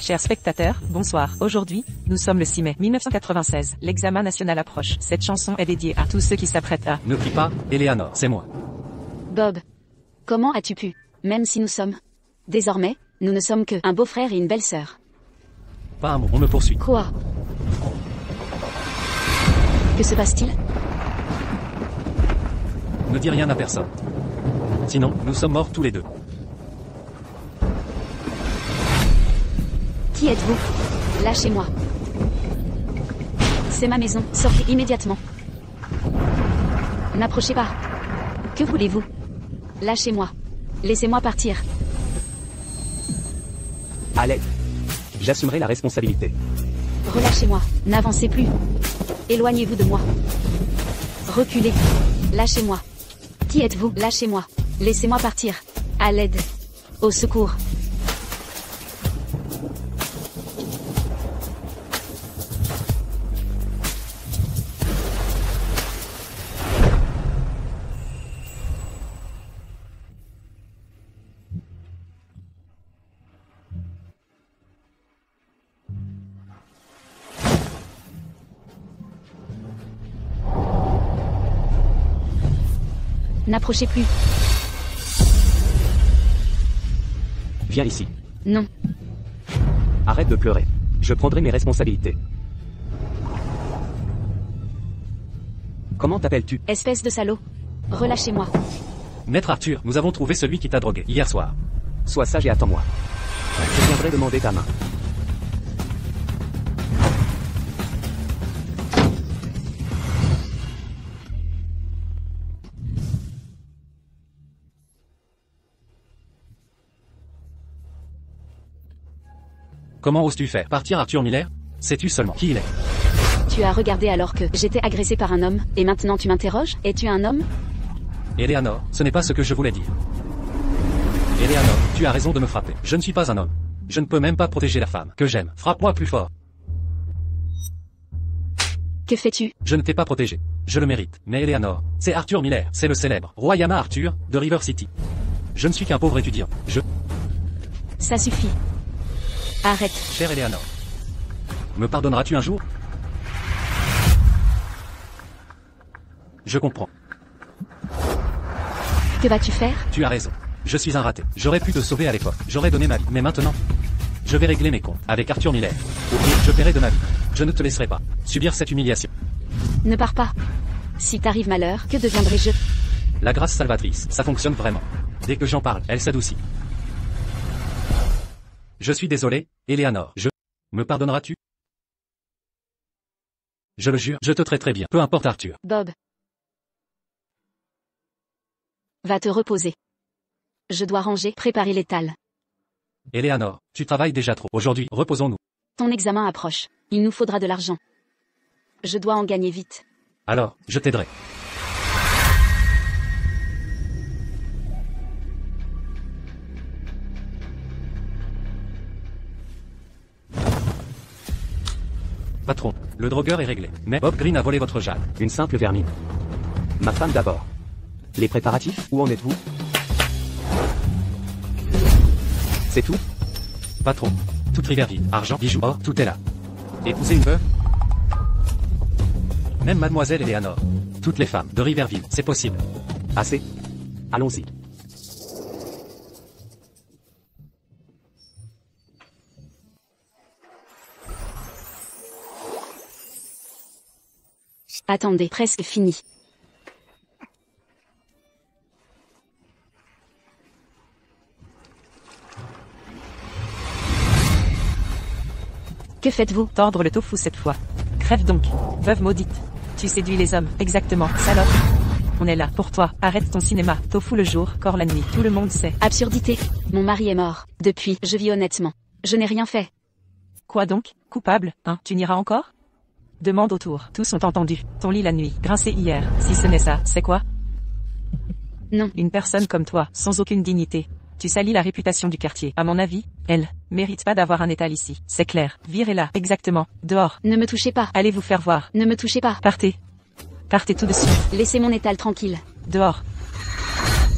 Chers spectateurs, bonsoir. Aujourd'hui, nous sommes le 6 mai 1996. L'examen national approche. Cette chanson est dédiée à tous ceux qui s'apprêtent à... Ne crie pas, Eleanor, c'est moi. Bob, comment as-tu pu, même si nous sommes... Désormais, nous ne sommes que un beau-frère et une belle-sœur. Pas un mot, on me poursuit. Quoi? Que se passe-t-il? Ne dis rien à personne. Sinon, nous sommes morts tous les deux. Qui êtes-vous? Lâchez-moi. C'est ma maison, sortez immédiatement. N'approchez pas. Que voulez-vous? Lâchez-moi. Laissez-moi partir. À l'aide. J'assumerai la responsabilité. Relâchez-moi. N'avancez plus. Éloignez-vous de moi. Reculez. Lâchez-moi. Qui êtes-vous? Lâchez-moi. Laissez-moi partir. À l'aide. Au secours. N'approchez plus. Viens ici. Non. Arrête de pleurer. Je prendrai mes responsabilités. Comment t'appelles-tu? Espèce de salaud. Relâchez-moi. Maître Arthur, nous avons trouvé celui qui t'a drogué hier soir. Sois sage et attends-moi. Je viendrai demander ta main. Comment oses-tu faire partir Arthur Miller? Sais-tu seulement qui il est? Tu as regardé alors que j'étais agressé par un homme, et maintenant tu m'interroges? Es-tu un homme? Eleanor, ce n'est pas ce que je voulais dire. Eleanor, tu as raison de me frapper. Je ne suis pas un homme. Je ne peux même pas protéger la femme que j'aime. Frappe-moi plus fort. Que fais-tu? Je ne t'ai pas protégé. Je le mérite. Mais Eleanor, c'est Arthur Miller. C'est le célèbre roi Yama Arthur, de River City. Je ne suis qu'un pauvre étudiant. Ça suffit. Arrête. Chère Eleanor. Me pardonneras-tu un jour? Je comprends. Que vas-tu faire? Tu as raison. Je suis un raté. J'aurais pu te sauver à l'époque. J'aurais donné ma vie. Mais maintenant, je vais régler mes comptes avec Arthur Miller. Au pire, je paierai de ma vie. Je ne te laisserai pas subir cette humiliation. Ne pars pas. Si t'arrive malheur, que deviendrai-je? La grâce salvatrice, ça fonctionne vraiment. Dès que j'en parle, elle s'adoucit. Je suis désolé, Eleanor. Me pardonneras-tu? Je le jure, je te traiterai bien. Peu importe Arthur. Bob. Va te reposer. Je dois ranger, préparer l'étal. Eleanor, tu travailles déjà trop. Aujourd'hui, reposons-nous. Ton examen approche. Il nous faudra de l'argent. Je dois en gagner vite. Alors, je t'aiderai. Patron, le drogueur est réglé. Mais Bob Green a volé votre Jeanne. Une simple vermine. Ma femme d'abord. Les préparatifs, où en êtes-vous? C'est tout? Patron, toute Riverville, argent, bijoux, or, tout est là. Épouser une veuve? Même mademoiselle Eleanor. Toutes les femmes de Riverville, c'est possible. Assez. Allons-y. Attendez, presque fini. Que faites-vous? Tordre le tofu cette fois. Crève donc. Veuve maudite. Tu séduis les hommes. Exactement, salope. On est là pour toi. Arrête ton cinéma. Tofu le jour, corps la nuit. Tout le monde sait. Absurdité. Mon mari est mort. Depuis, je vis honnêtement. Je n'ai rien fait. Quoi donc? Coupable, hein? Tu n'iras encore? Demande autour. Tous ont entendu. Ton lit la nuit. Grincé hier. Si ce n'est ça, c'est quoi? Non. Une personne comme toi, sans aucune dignité. Tu salis la réputation du quartier. À mon avis, elle mérite pas d'avoir un étal ici. C'est clair. Virez-la. Exactement. Dehors. Ne me touchez pas. Allez vous faire voir. Ne me touchez pas. Partez. Partez tout de suite. Laissez mon étal tranquille. Dehors.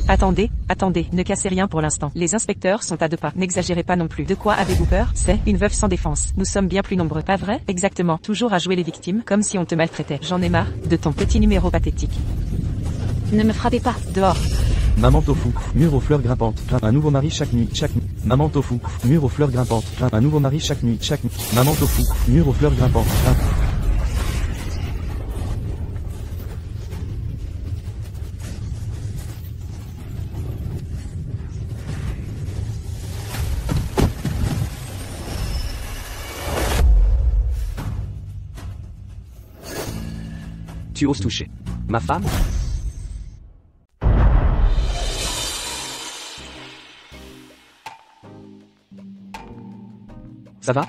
Attendez, attendez, ne cassez rien pour l'instant. Les inspecteurs sont à 2 pas. N'exagérez pas non plus. De quoi avez-vous peur? C'est une veuve sans défense. Nous sommes bien plus nombreux, pas vrai? Exactement. Toujours à jouer les victimes, comme si on te maltraitait. J'en ai marre de ton petit numéro pathétique. Ne me frappez pas. Dehors. Maman tofu, mur aux fleurs grimpantes, un nouveau mari chaque nuit, Maman tofu, mur aux fleurs grimpantes, un nouveau mari chaque nuit, Maman tofu, mur aux fleurs grimpantes, Tu oses toucher ma femme? Ça va?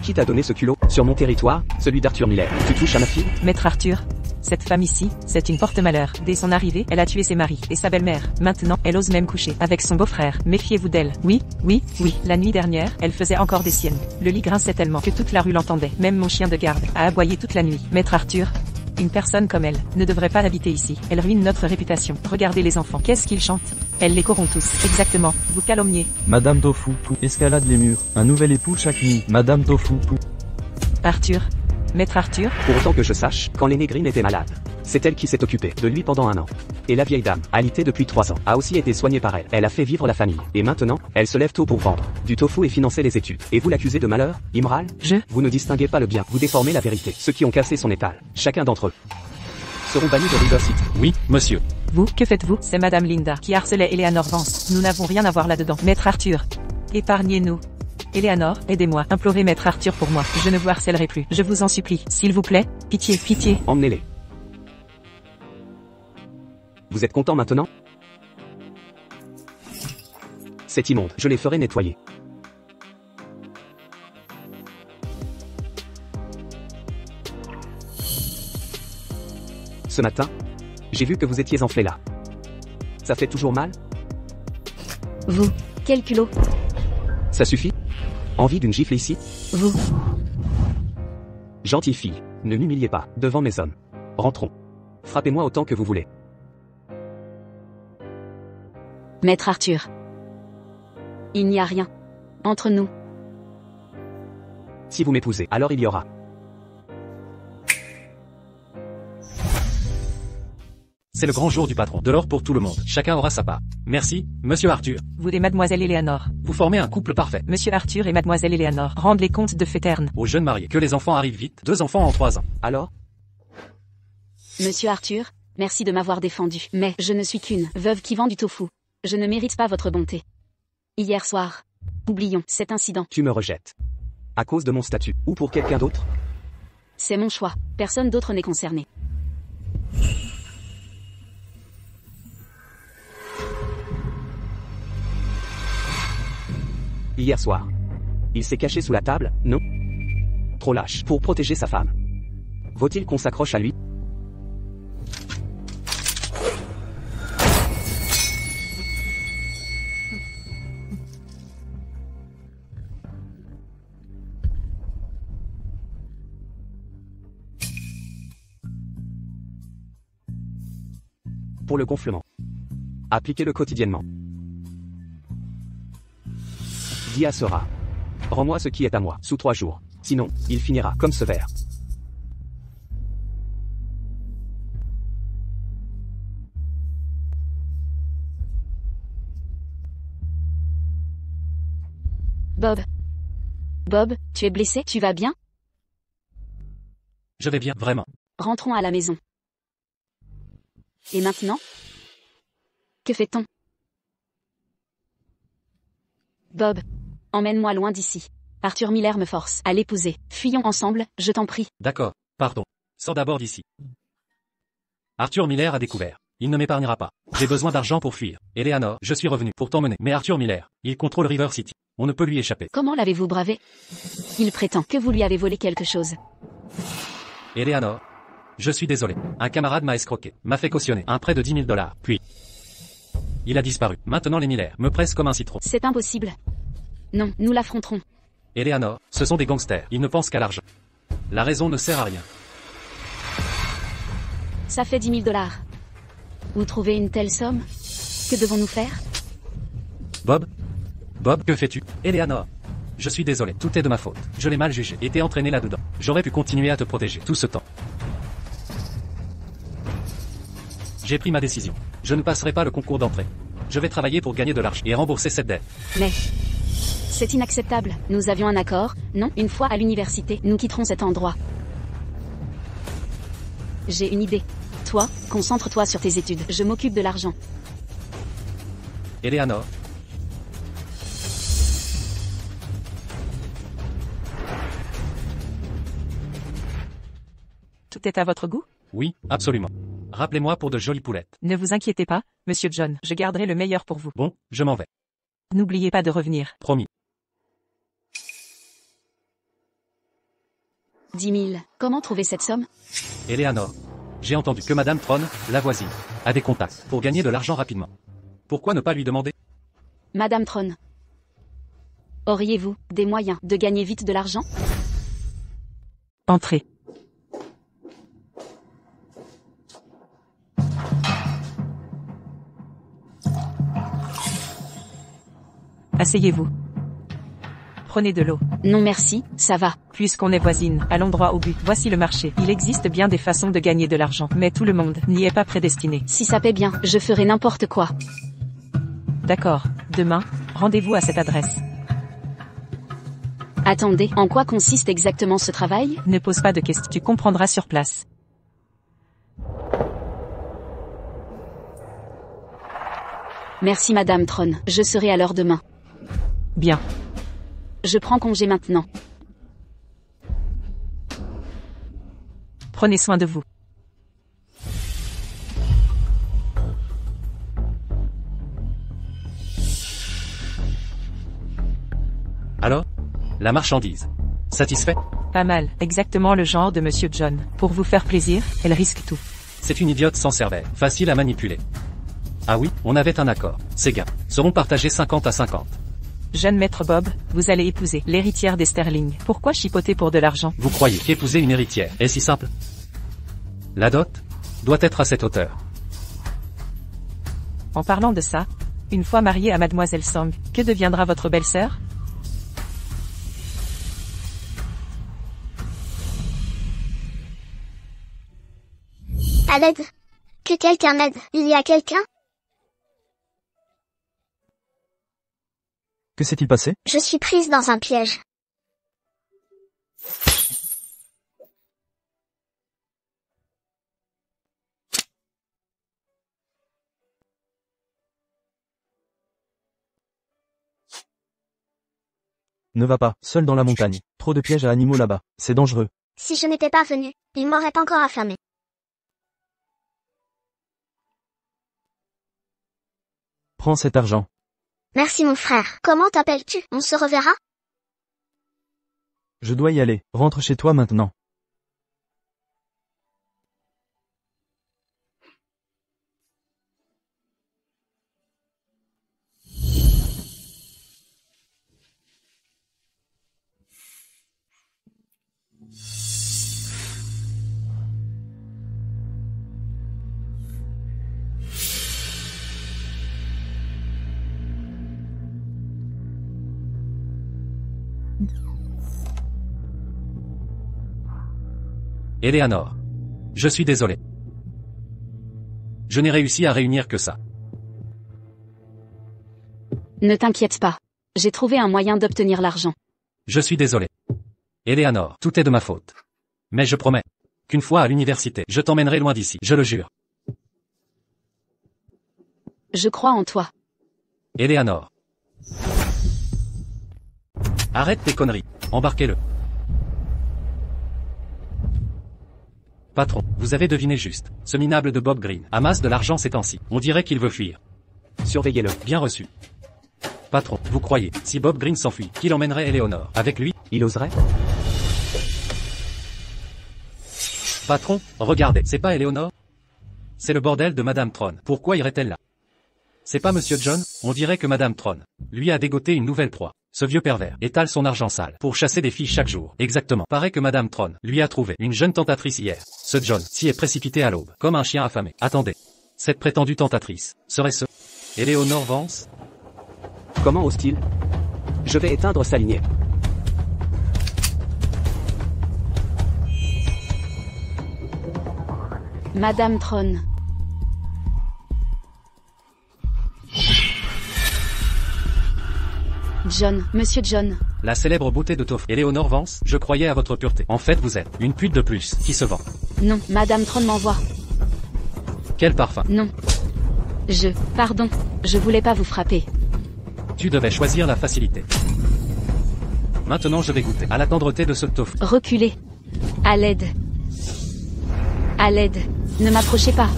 Qui t'a donné ce culot? Sur mon territoire, celui d'Arthur Miller. Tu touches à ma fille? Maître Arthur. Cette femme ici, c'est une porte-malheur. Dès son arrivée, elle a tué ses maris et sa belle-mère. Maintenant, elle ose même coucher avec son beau-frère. Méfiez-vous d'elle. Oui, oui, oui. La nuit dernière, elle faisait encore des siennes. Le lit grinçait tellement que toute la rue l'entendait. Même mon chien de garde a aboyé toute la nuit. Maître Arthur. Une personne comme elle ne devrait pas habiter ici. Elle ruine notre réputation. Regardez les enfants. Qu'est-ce qu'ils chantent? Elle les corrompt tous. Exactement. Vous calomniez. Madame tofu, escalade les murs, un nouvel époux chaque nuit, Madame tofu. Arthur. Maître Arthur. Pour autant que je sache, quand l'aîné Green était malade, c'est elle qui s'est occupée de lui pendant 1 an. Et la vieille dame, alitée depuis 3 ans, a aussi été soignée par elle. Elle a fait vivre la famille. Et maintenant, elle se lève tôt pour vendre du tofu et financer les études. Et vous l'accusez de malheur, Imral? Vous ne distinguez pas le bien, vous déformez la vérité. Ceux qui ont cassé son étal, chacun d'entre eux, seront bannis de River City. Oui, monsieur. Vous, que faites-vous? C'est Madame Linda qui harcelait Eleanor Vance. Nous n'avons rien à voir là-dedans. Maître Arthur. Épargnez-nous. Eleanor, aidez-moi. Implorez Maître Arthur pour moi. Je ne vous harcèlerai plus. Je vous en supplie. S'il vous plaît. Pitié, pitié. Emmenez-les. Vous êtes content maintenant? C'est immonde. Je les ferai nettoyer. Ce matin, j'ai vu que vous étiez enflé là. Ça fait toujours mal? Vous. Quel culot. Ça suffit? Envie d'une gifle ici? Vous. Gentille fille, ne m'humiliez pas, devant mes hommes. Rentrons. Frappez-moi autant que vous voulez. Maître Arthur. Il n'y a rien. Entre nous. Si vous m'épousez, alors il y aura. C'est le grand jour du patron. De l'or pour tout le monde. Chacun aura sa part. Merci, monsieur Arthur. Vous et Mademoiselle Eleanor. Vous formez un couple parfait. Monsieur Arthur et Mademoiselle Eleanor rendent les comptes de Féterne. Aux jeunes mariés, que les enfants arrivent vite. 2 enfants en 3 ans. Alors? Monsieur Arthur, merci de m'avoir défendu. Mais je ne suis qu'une veuve qui vend du tofu. Je ne mérite pas votre bonté. Hier soir. Oublions cet incident. Tu me rejettes. À cause de mon statut, ou pour quelqu'un d'autre? C'est mon choix. Personne d'autre n'est concerné. Hier soir. Il s'est caché sous la table, non? Trop lâche, pour protéger sa femme. Vaut-il qu'on s'accroche à lui? Pour le gonflement. Appliquez-le quotidiennement. Dis à Sera. Rends-moi ce qui est à moi, sous 3 jours. Sinon, il finira comme ce verre. Bob. Bob, tu es blessé? Tu vas bien? Je vais bien, vraiment. Rentrons à la maison. Et maintenant? Que fait-on? Bob. Emmène-moi loin d'ici. Arthur Miller me force à l'épouser. Fuyons ensemble, je t'en prie. D'accord, pardon. Sors d'abord d'ici. Arthur Miller a découvert. Il ne m'épargnera pas. J'ai besoin d'argent pour fuir. Eleanor, je suis revenu pour t'emmener. Mais Arthur Miller, il contrôle River City. On ne peut lui échapper. Comment l'avez-vous bravé? Il prétend que vous lui avez volé quelque chose. Eleanor, je suis désolé. Un camarade m'a escroqué, m'a fait cautionner un prêt de 10 000 $. Puis, il a disparu. Maintenant les Miller me pressent comme un citron. C'est impossible. Non, nous l'affronterons. Eleanor, ce sont des gangsters. Ils ne pensent qu'à l'argent. La raison ne sert à rien. Ça fait 10 000 dollars. Vous trouvez une telle somme? Que devons-nous faire? Bob? Bob, que fais-tu? Eleanor. Je suis désolé, tout est de ma faute. Je l'ai mal jugé, et t'ai entraîné là-dedans. J'aurais pu continuer à te protéger tout ce temps. J'ai pris ma décision. Je ne passerai pas le concours d'entrée. Je vais travailler pour gagner de l'argent et rembourser cette dette. Mais... c'est inacceptable. Nous avions un accord, non? Une fois à l'université, nous quitterons cet endroit. J'ai une idée. Toi, concentre-toi sur tes études. Je m'occupe de l'argent. Eleanor. Tout est à votre goût? Oui, absolument. Rappelez-moi pour de jolies poulettes. Ne vous inquiétez pas, Monsieur John, je garderai le meilleur pour vous. Bon, je m'en vais. N'oubliez pas de revenir. Promis. 10 000. Comment trouver cette somme? Eleanor. J'ai entendu que Madame Tron, la voisine, a des contacts pour gagner de l'argent rapidement. Pourquoi ne pas lui demander? Madame Tron. Auriez-vous des moyens de gagner vite de l'argent? Entrez. Asseyez-vous. Prenez de l'eau. Non merci, ça va. Puisqu'on est voisine, allons droit au but. Voici le marché. Il existe bien des façons de gagner de l'argent, mais tout le monde n'y est pas prédestiné. Si ça paie bien, je ferai n'importe quoi. D'accord. Demain, rendez-vous à cette adresse. Attendez, en quoi consiste exactement ce travail? Ne pose pas de questions, tu comprendras sur place. Merci Madame Tron, je serai à l'heure demain. Bien. Je prends congé maintenant. Prenez soin de vous. Alors? La marchandise. Satisfait? Pas mal, exactement le genre de Monsieur John. Pour vous faire plaisir, elle risque tout. C'est une idiote sans cervelle, facile à manipuler. Ah oui, on avait un accord. Ces gains seront partagés 50 à 50. Jeune maître Bob, vous allez épouser l'héritière des Sterling. Pourquoi chipoter pour de l'argent? Vous croyez qu'épouser une héritière est si simple? La dot doit être à cette hauteur. En parlant de ça, une fois mariée à Mademoiselle Song, que deviendra votre belle-sœur? À l'aide. Que quelqu'un m'aide. Il y a quelqu'un? Que s'est-il passé? Je suis prise dans un piège. Ne va pas, seul dans la montagne. Trop de pièges à animaux là-bas. C'est dangereux. Si je n'étais pas venue, il m'aurait encore affamé. Prends cet argent. Merci mon frère. Comment t'appelles-tu? On se reverra? Je dois y aller. Rentre chez toi maintenant. Eleanor. Je suis désolé. Je n'ai réussi à réunir que ça. Ne t'inquiète pas. J'ai trouvé un moyen d'obtenir l'argent. Je suis désolé. Eleanor, tout est de ma faute. Mais je promets qu'une fois à l'université, je t'emmènerai loin d'ici, je le jure. Je crois en toi. Eleanor. Arrête tes conneries. Embarquez-le. Patron, vous avez deviné juste. Ce minable de Bob Green amasse de l'argent ces temps-ci. On dirait qu'il veut fuir. Surveillez-le. Bien reçu. Patron, vous croyez, si Bob Green s'enfuit, qu'il emmènerait Eleanor avec lui? Il oserait? Patron, regardez, c'est pas Eleanor? C'est le bordel de Madame Tron. Pourquoi irait-elle là? C'est pas Monsieur John? On dirait que Madame Tron lui a dégoté une nouvelle proie. Ce vieux pervers étale son argent sale pour chasser des filles chaque jour. Exactement. Paraît que Madame Tron lui a trouvé une jeune tentatrice hier. Ce John s'y est précipité à l'aube, comme un chien affamé. Attendez. Cette prétendue tentatrice, serait-ce Éléonore Vance? Comment ose-t-il? Je vais éteindre sa lignée. Madame Tron. John, Monsieur John. La célèbre beauté de Tofu. Éléonore Vance, je croyais à votre pureté. En fait, vous êtes une pute de plus, qui se vend. Non, Madame Tron m'envoie. Quel parfum. Non. Pardon, je voulais pas vous frapper. Tu devais choisir la facilité. Maintenant je vais goûter à la tendreté de ce tofu. Reculez. À l'aide. À l'aide. Ne m'approchez pas.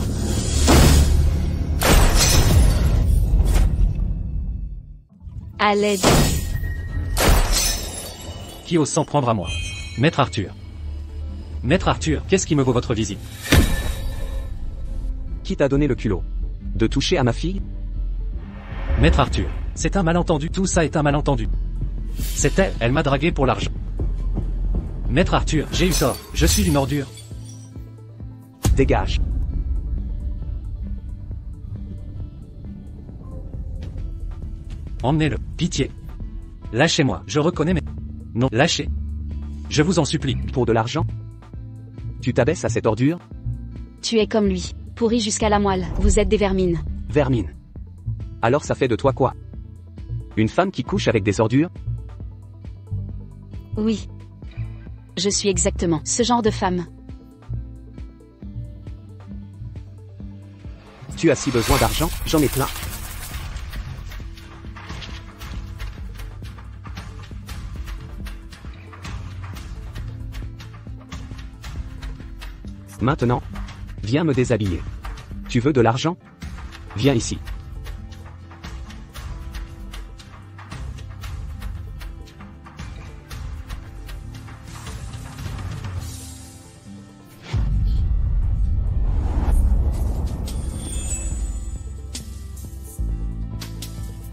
À l'aide. Qui ose s'en prendre à moi? Maître Arthur. Maître Arthur, qu'est-ce qui me vaut votre visite? Qui t'a donné le culot de toucher à ma fille? Maître Arthur, c'est un malentendu, tout ça est un malentendu. C'est elle m'a dragué pour l'argent. Maître Arthur, j'ai eu tort, je suis une ordure. Dégage. Emmenez-le, pitié. Lâchez-moi, je reconnais mes... Non, lâchez. Je vous en supplie. Pour de l'argent? Tu t'abaisses à cette ordure? Tu es comme lui, pourri jusqu'à la moelle, vous êtes des vermines. Vermine. Alors ça fait de toi quoi? Une femme qui couche avec des ordures? Oui. Je suis exactement ce genre de femme. Tu as si besoin d'argent, j'en ai plein. Maintenant, viens me déshabiller. Tu veux de l'argent? Viens ici.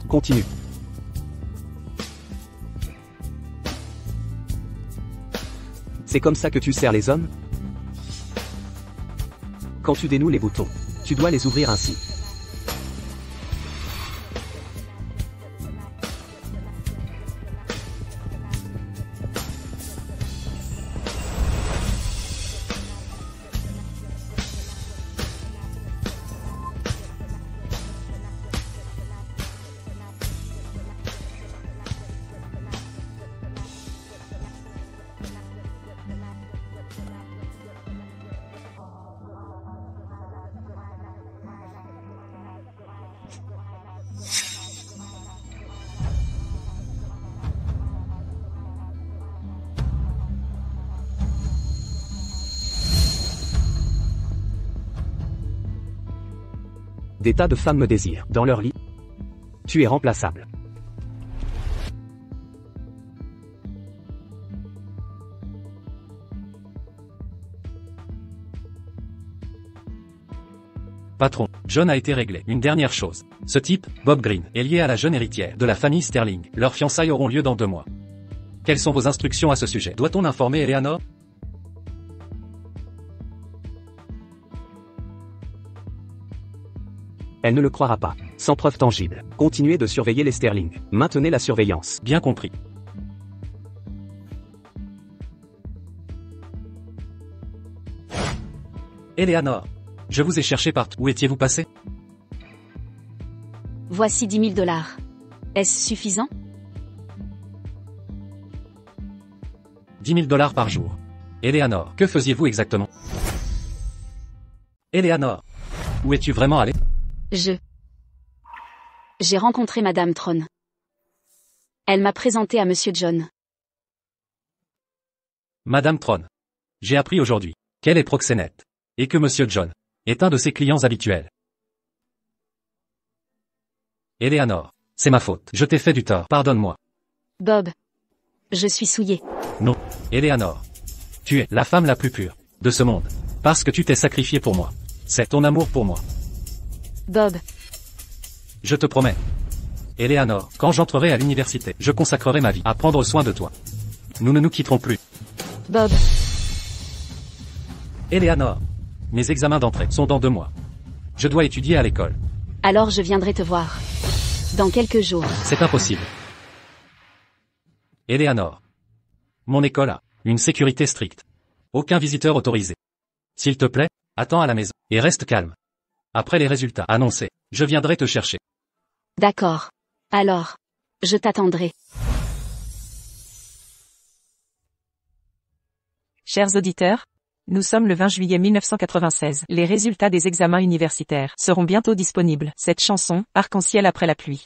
Continue. C'est comme ça que tu sers les hommes? Quand tu dénoues les boutons, tu dois les ouvrir ainsi. Des tas de femmes me désirent dans leur lit. Tu es remplaçable. Patron, John a été réglé. Une dernière chose. Ce type, Bob Green, est lié à la jeune héritière de la famille Sterling. Leurs fiançailles auront lieu dans 2 mois. Quelles sont vos instructions à ce sujet? Doit-on informer Eleanor? Elle ne le croira pas. Sans preuve tangible. Continuez de surveiller les Sterling. Maintenez la surveillance. Bien compris. Eleanor, je vous ai cherché partout. Où étiez-vous passé? Voici 10 000 $. Est-ce suffisant? 10 000 $ par jour. Eleanor, que faisiez-vous exactement? Eleanor, où es-tu vraiment allé? J'ai rencontré Madame Tron. Elle m'a présenté à Monsieur John. Madame Tron. J'ai appris aujourd'hui qu'elle est proxénète. Et que Monsieur John est un de ses clients habituels. Eleanor, c'est ma faute. Je t'ai fait du tort. Pardonne-moi. Bob. Je suis souillé. Non. Eleanor. Tu es la femme la plus pure de ce monde. Parce que tu t'es sacrifiée pour moi. C'est ton amour pour moi. Bob. Je te promets Eleanor, quand j'entrerai à l'université, je consacrerai ma vie à prendre soin de toi. Nous ne nous quitterons plus. Bob, Eleanor, mes examens d'entrée sont dans 2 mois. Je dois étudier à l'école. alors je viendrai te voir. Dans quelques jours. C'est impossible. Eleanor. Mon école a une sécurité stricte. Aucun visiteur autorisé. S'il te plaît, attends à la maison et reste calme. Après les résultats annoncés, je viendrai te chercher. D'accord. Alors, je t'attendrai. Chers auditeurs, nous sommes le 20 juillet 1996. Les résultats des examens universitaires seront bientôt disponibles. Cette chanson, Arc-en-ciel après la pluie,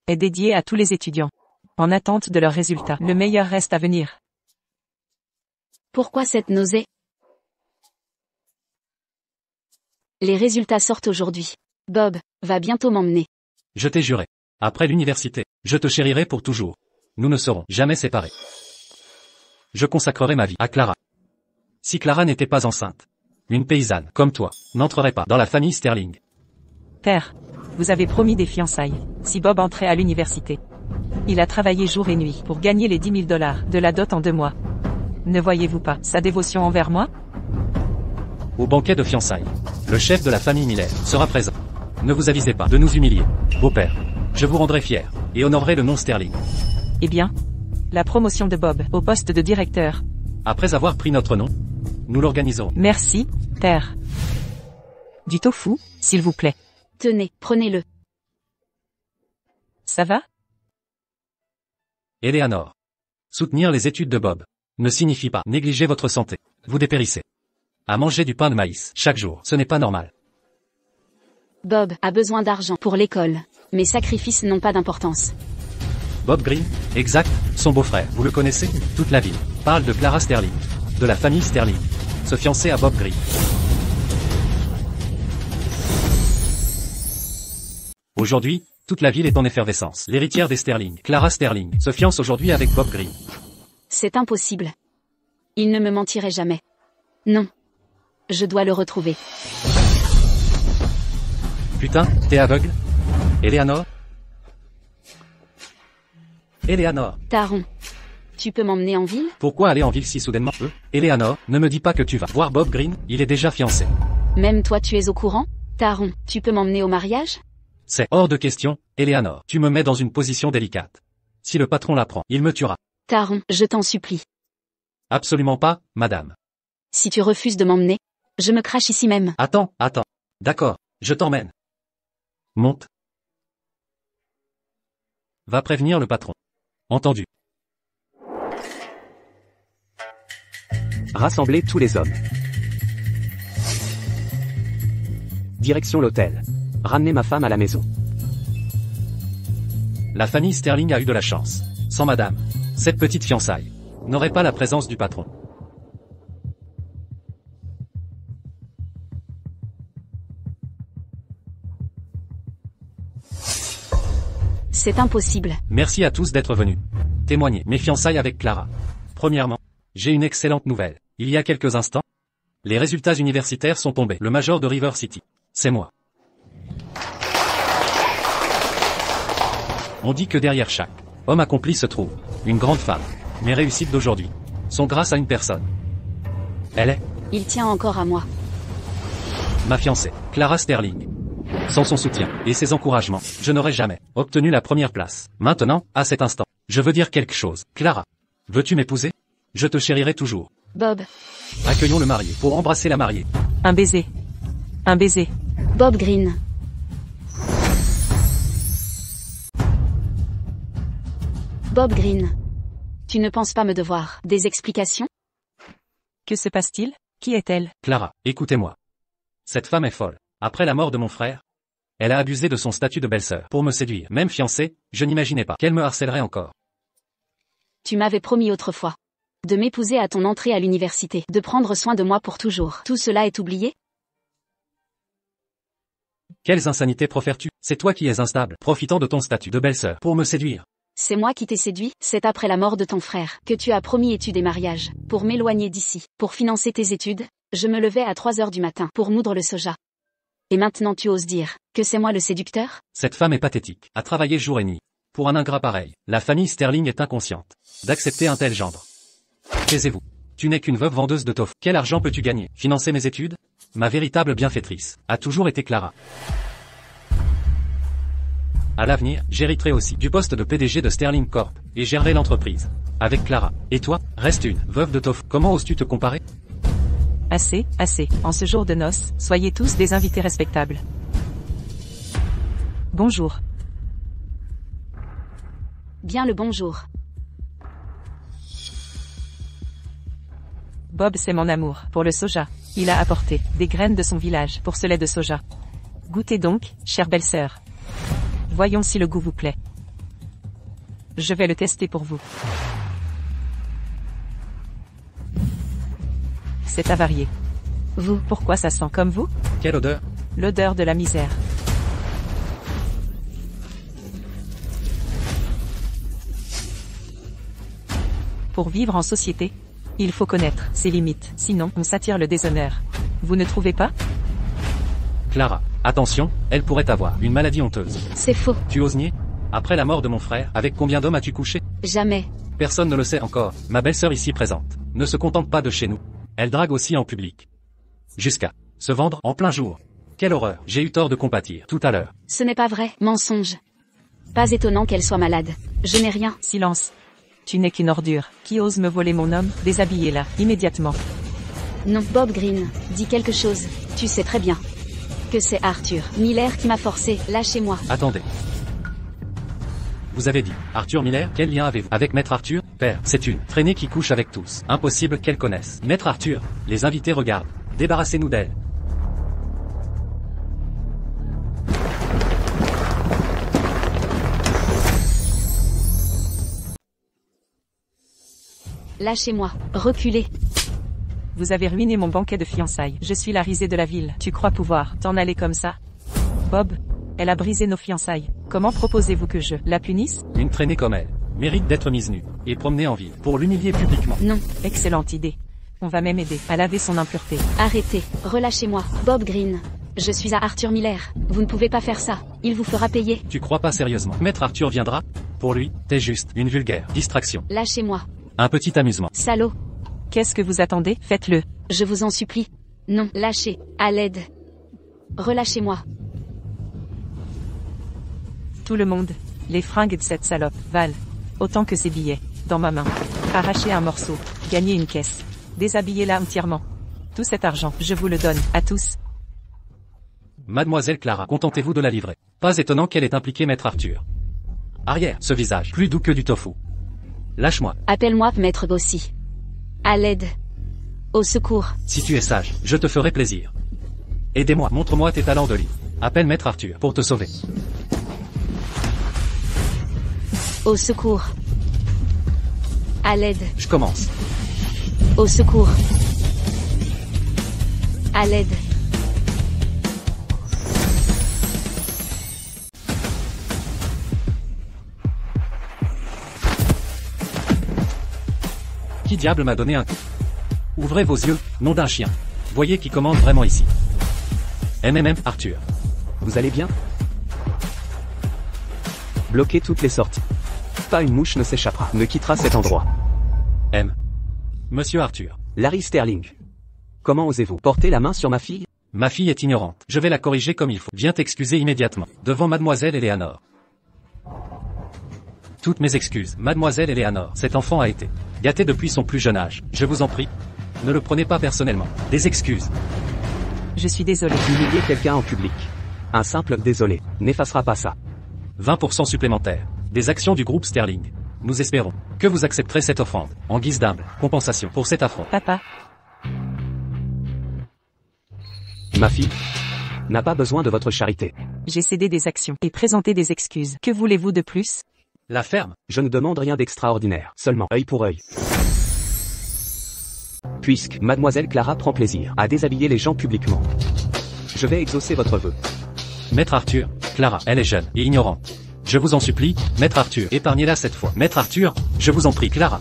est dédiée à tous les étudiants. En attente de leurs résultats, le meilleur reste à venir. Pourquoi cette nausée? Les résultats sortent aujourd'hui. Bob va bientôt m'emmener. Je t'ai juré. Après l'université, je te chérirai pour toujours. Nous ne serons jamais séparés. Je consacrerai ma vie à Clara. Si Clara n'était pas enceinte, une paysanne, comme toi, n'entrerait pas dans la famille Sterling. Père, vous avez promis des fiançailles, si Bob entrait à l'université. Il a travaillé jour et nuit pour gagner les $10 000 de la dot en 2 mois. Ne voyez-vous pas sa dévotion envers moi? Au banquet de fiançailles, le chef de la famille Miller sera présent. Ne vous avisez pas de nous humilier, beau-père. Je vous rendrai fier, et honorerai le nom Sterling. Eh bien, la promotion de Bob au poste de directeur. Après avoir pris notre nom, nous l'organiserons. Merci, père. Du tofu, s'il vous plaît. Tenez, prenez-le. Ça va? Eleanor. Soutenir les études de Bob ne signifie pas négliger votre santé. Vous dépérissez. À manger du pain de maïs chaque jour, ce n'est pas normal. Bob a besoin d'argent pour l'école. Mes sacrifices n'ont pas d'importance. Bob Green, exact, son beau-frère, vous le connaissez? Toute la ville parle de Clara Sterling, de la famille Sterling, se fiancer à Bob Green. Aujourd'hui, toute la ville est en effervescence. L'héritière des Sterling, Clara Sterling, se fiance aujourd'hui avec Bob Green. C'est impossible. Il ne me mentirait jamais. Non. Je dois le retrouver. Putain, t'es aveugle? Eleanor? Eleanor, Taron. Tu peux m'emmener en ville? pourquoi aller en ville si soudainement? Eleanor, ne me dis pas que tu vas voir Bob Green, il est déjà fiancé. Même toi tu es au courant? Taron, tu peux m'emmener au mariage? C'est hors de question, Eleanor, tu me mets dans une position délicate. Si le patron l'apprend, il me tuera. Taron, je t'en supplie. Absolument pas, madame. Si tu refuses de m'emmener, je me crache ici même. Attends. D'accord, je t'emmène. Monte. Va prévenir le patron. Entendu. Rassemblez tous les hommes. Direction l'hôtel. Ramenez ma femme à la maison. La famille Sterling a eu de la chance. Sans madame, cette petite fiançaille n'aurait pas la présence du patron. C'est impossible. Merci à tous d'être venus témoigner mes fiançailles avec Clara. Premièrement, j'ai une excellente nouvelle. Il y a quelques instants, les résultats universitaires sont tombés. Le major de River City, c'est moi. On dit que derrière chaque homme accompli se trouve une grande femme. Mes réussites d'aujourd'hui sont grâce à une personne. Elle est Il tient encore à moi. ma fiancée, Clara Sterling. Sans son soutien et ses encouragements, je n'aurais jamais obtenu la première place. Maintenant, à cet instant, je veux dire quelque chose. Clara, veux-tu m'épouser? Je te chérirai toujours. Bob. Accueillons le marié pour embrasser la mariée. Un baiser. Un baiser. Bob Green. Bob Green. Tu ne penses pas me devoir des explications? Que se passe-t-il? Qui est-elle? Clara, écoutez-moi. Cette femme est folle. Après la mort de mon frère, elle a abusé de son statut de belle-sœur pour me séduire. Même fiancée, je n'imaginais pas qu'elle me harcèlerait encore. Tu m'avais promis autrefois de m'épouser à ton entrée à l'université, de prendre soin de moi pour toujours. Tout cela est oublié? Quelles insanités profères-tu? C'est toi qui es instable, profitant de ton statut de belle-sœur pour me séduire. C'est moi qui t'ai séduit, c'est après la mort de ton frère que tu as promis études et mariage, pour m'éloigner d'ici, pour financer tes études. Je me levais à 3 heures du matin pour moudre le soja. Et maintenant tu oses dire que c'est moi le séducteur? Cette femme est pathétique, a travaillé jour et nuit Pour un ingrat pareil, la famille Sterling est inconsciente d'accepter un tel gendre. Taisez-vous. Tu n'es qu'une veuve vendeuse de tofu. Quel argent peux-tu gagner? Financer mes études? Ma véritable bienfaitrice a toujours été Clara. À l'avenir, j'hériterai aussi du poste de PDG de Sterling Corp, et gérerai l'entreprise. Avec Clara. Et toi, reste une veuve de tofu. Comment oses-tu te comparer? Assez, assez. En ce jour de noces, soyez tous des invités respectables. Bonjour. Bien le bonjour. Bob, c'est mon amour pour le soja. Il a apporté des graines de son village pour ce lait de soja. Goûtez donc, chère belle-sœur. Voyons si le goût vous plaît. Je vais le tester pour vous. C'est avarié. Vous, pourquoi ça sent comme vous? Quelle odeur? L'odeur de la misère. Pour vivre en société, il faut connaître ses limites, sinon on s'attire le déshonneur. Vous ne trouvez pas? Clara, attention, elle pourrait avoir une maladie honteuse. C'est faux. Tu oses nier? Après la mort de mon frère, avec combien d'hommes as-tu couché? Jamais. Personne ne le sait encore. Ma belle-sœur ici présente ne se contente pas de chez nous. Elle drague aussi en public. Jusqu'à se vendre en plein jour. Quelle horreur. J'ai eu tort de compatir tout à l'heure. Ce n'est pas vrai. Mensonge. Pas étonnant qu'elle soit malade. Je n'ai rien. Silence. Tu n'es qu'une ordure. Qui ose me voler mon homme? Déshabillez-la, immédiatement. Non, Bob Green, dis quelque chose. Tu sais très bien que c'est Arthur Miller qui m'a forcé. Lâchez-moi. Attendez. Vous avez dit, Arthur Miller, quel lien avez-vous avec Maître Arthur? Père, c'est une traînée qui couche avec tous. Impossible qu'elle connaisse. Maître Arthur, les invités regardent. Débarrassez-nous d'elle. Lâchez-moi. Reculez. Vous avez ruiné mon banquet de fiançailles. Je suis la risée de la ville. Tu crois pouvoir t'en aller comme ça? Bob, elle a brisé nos fiançailles. Comment proposez-vous que je la punisse? Une traînée comme elle mérite d'être mise nue et promenée en ville pour l'humilier publiquement. Non. Excellente idée. On va même aider à laver son impureté. Arrêtez. Relâchez-moi. Bob Green. Je suis à Arthur Miller. Vous ne pouvez pas faire ça. Il vous fera payer. Tu crois pas sérieusement? Maître Arthur viendra? Pour lui, t'es juste une vulgaire distraction. Lâchez-moi. Un petit amusement. Salaud. Qu'est-ce que vous attendez? Faites-le. Je vous en supplie. Non. Lâchez. À l'aide. Relâchez-moi. Tout le monde. Les fringues de cette salope valent autant que ses billets. Dans ma main. Arrachez un morceau. Gagnez une caisse. Déshabillez-la entièrement. Tout cet argent, je vous le donne, à tous. Mademoiselle Clara, contentez-vous de la livrer. Pas étonnant qu'elle ait impliqué Maître Arthur. Arrière, ce visage, plus doux que du tofu. Lâche-moi. Appelle-moi Maître Bossy. À l'aide. Au secours. Si tu es sage, je te ferai plaisir. Aidez-moi, montre-moi tes talents de lit. Appelle Maître Arthur pour te sauver. Au secours. À l'aide. Je commence. Au secours. À l'aide. Qui diable m'a donné un coup? Ouvrez vos yeux, nom d'un chien. Voyez qui commande vraiment ici. Arthur. Vous allez bien? Bloquez toutes les sorties. Pas une mouche ne s'échappera, ne quittera cet endroit. Monsieur Arthur. Larry Sterling. Comment osez-vous porter la main sur ma fille? Ma fille est ignorante. Je vais la corriger comme il faut. Viens t'excuser immédiatement. Devant mademoiselle Eleanor. Toutes mes excuses, mademoiselle Eleanor. Cet enfant a été gâté depuis son plus jeune âge. Je vous en prie. Ne le prenez pas personnellement. Des excuses. Je suis désolé. Humilier quelqu'un en public. Un simple désolé n'effacera pas ça. 20% supplémentaires. Des actions du groupe Sterling. Nous espérons que vous accepterez cette offrande, en guise d'humble compensation pour cet affront. Papa, Ma fille n'a pas besoin de votre charité. j'ai cédé des actions et présenté des excuses. Que voulez-vous de plus? La ferme. Je ne demande rien d'extraordinaire, seulement œil pour œil. Puisque mademoiselle Clara prend plaisir à déshabiller les gens publiquement, je vais exaucer votre vœu. Maître Arthur, Clara, elle est jeune et ignorante. Je vous en supplie, Maître Arthur, épargnez-la cette fois. Maître Arthur, je vous en prie, Clara.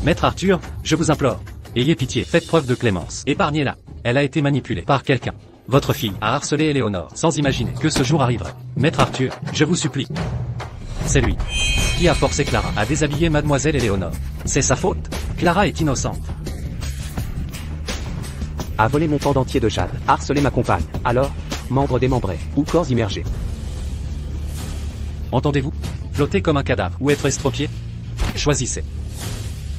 Maître Arthur, je vous implore. Ayez pitié, faites preuve de clémence. Épargnez-la. Elle a été manipulée par quelqu'un. votre fille, a harcelé Éléonore, sans imaginer que ce jour arriverait. Maître Arthur, je vous supplie. C'est lui qui a forcé Clara à déshabiller mademoiselle Éléonore. C'est sa faute. Clara est innocente. A volé mon pendentif de jade, harcelé ma compagne. Alors, membres démembrés, ou corps immergés. Entendez-vous? Flotter comme un cadavre, ou être estropié? Choisissez.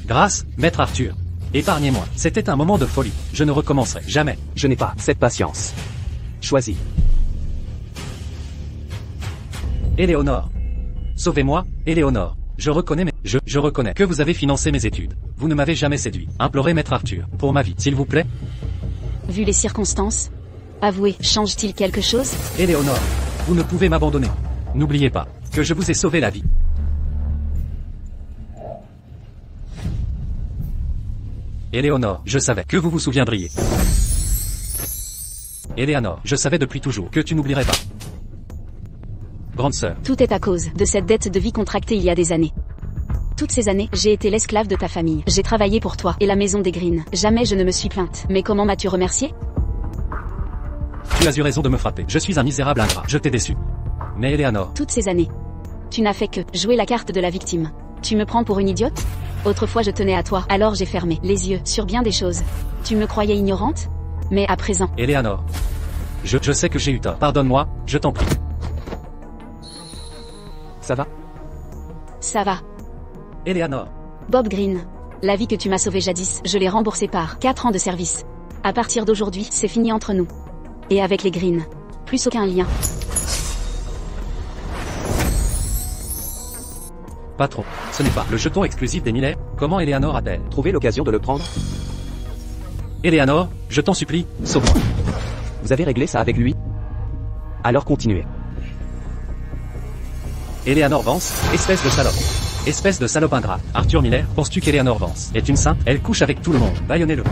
Grâce, Maître Arthur. Épargnez-moi, c'était un moment de folie. Je ne recommencerai jamais. Je n'ai pas cette patience. Choisis. Éléonore. Sauvez-moi, Éléonore. Je reconnais je reconnais que vous avez financé mes études. Vous ne m'avez jamais séduit. Implorez Maître Arthur, pour ma vie, s'il vous plaît. Vu les circonstances, avouez, change-t-il quelque chose? Éléonore, vous ne pouvez m'abandonner. N'oubliez pas que je vous ai sauvé la vie. Éléonore, je savais que vous vous souviendriez. Éléonore, je savais depuis toujours que tu n'oublierais pas. Grande sœur. Tout est à cause de cette dette de vie contractée il y a des années. Toutes ces années, j'ai été l'esclave de ta famille. J'ai travaillé pour toi et la maison des Green. Jamais je ne me suis plainte. Mais comment m'as-tu remercié? Tu as eu raison de me frapper. Je suis un misérable ingrat. Je t'ai déçu. Mais Éléonore. Toutes ces années, tu n'as fait que jouer la carte de la victime. Tu me prends pour une idiote? Autrefois je tenais à toi, alors j'ai fermé les yeux sur bien des choses. Tu me croyais ignorante? Mais à présent... Éléonore. Je sais que j'ai eu tort. Pardonne-moi, je t'en prie. Ça va? Ça va. Éléonore. Bob Green. La vie que tu m'as sauvée jadis, je l'ai remboursée par 4 ans de service. À partir d'aujourd'hui, c'est fini entre nous. Et avec les Green. Plus aucun lien. Patron, ce n'est pas le jeton exclusif des Miller. Comment Éléonore a-t-elle Trouvé l'occasion de le prendre? Éléonore, je t'en supplie, sauve-moi. Vous avez réglé ça avec lui? Alors continuez. Éléonore Vance, espèce de salope. Espèce de salope ingrat. Arthur Miller, penses-tu qu'Éléonore Vance est une sainte? Elle couche avec tout le monde. Bâillonnez-le.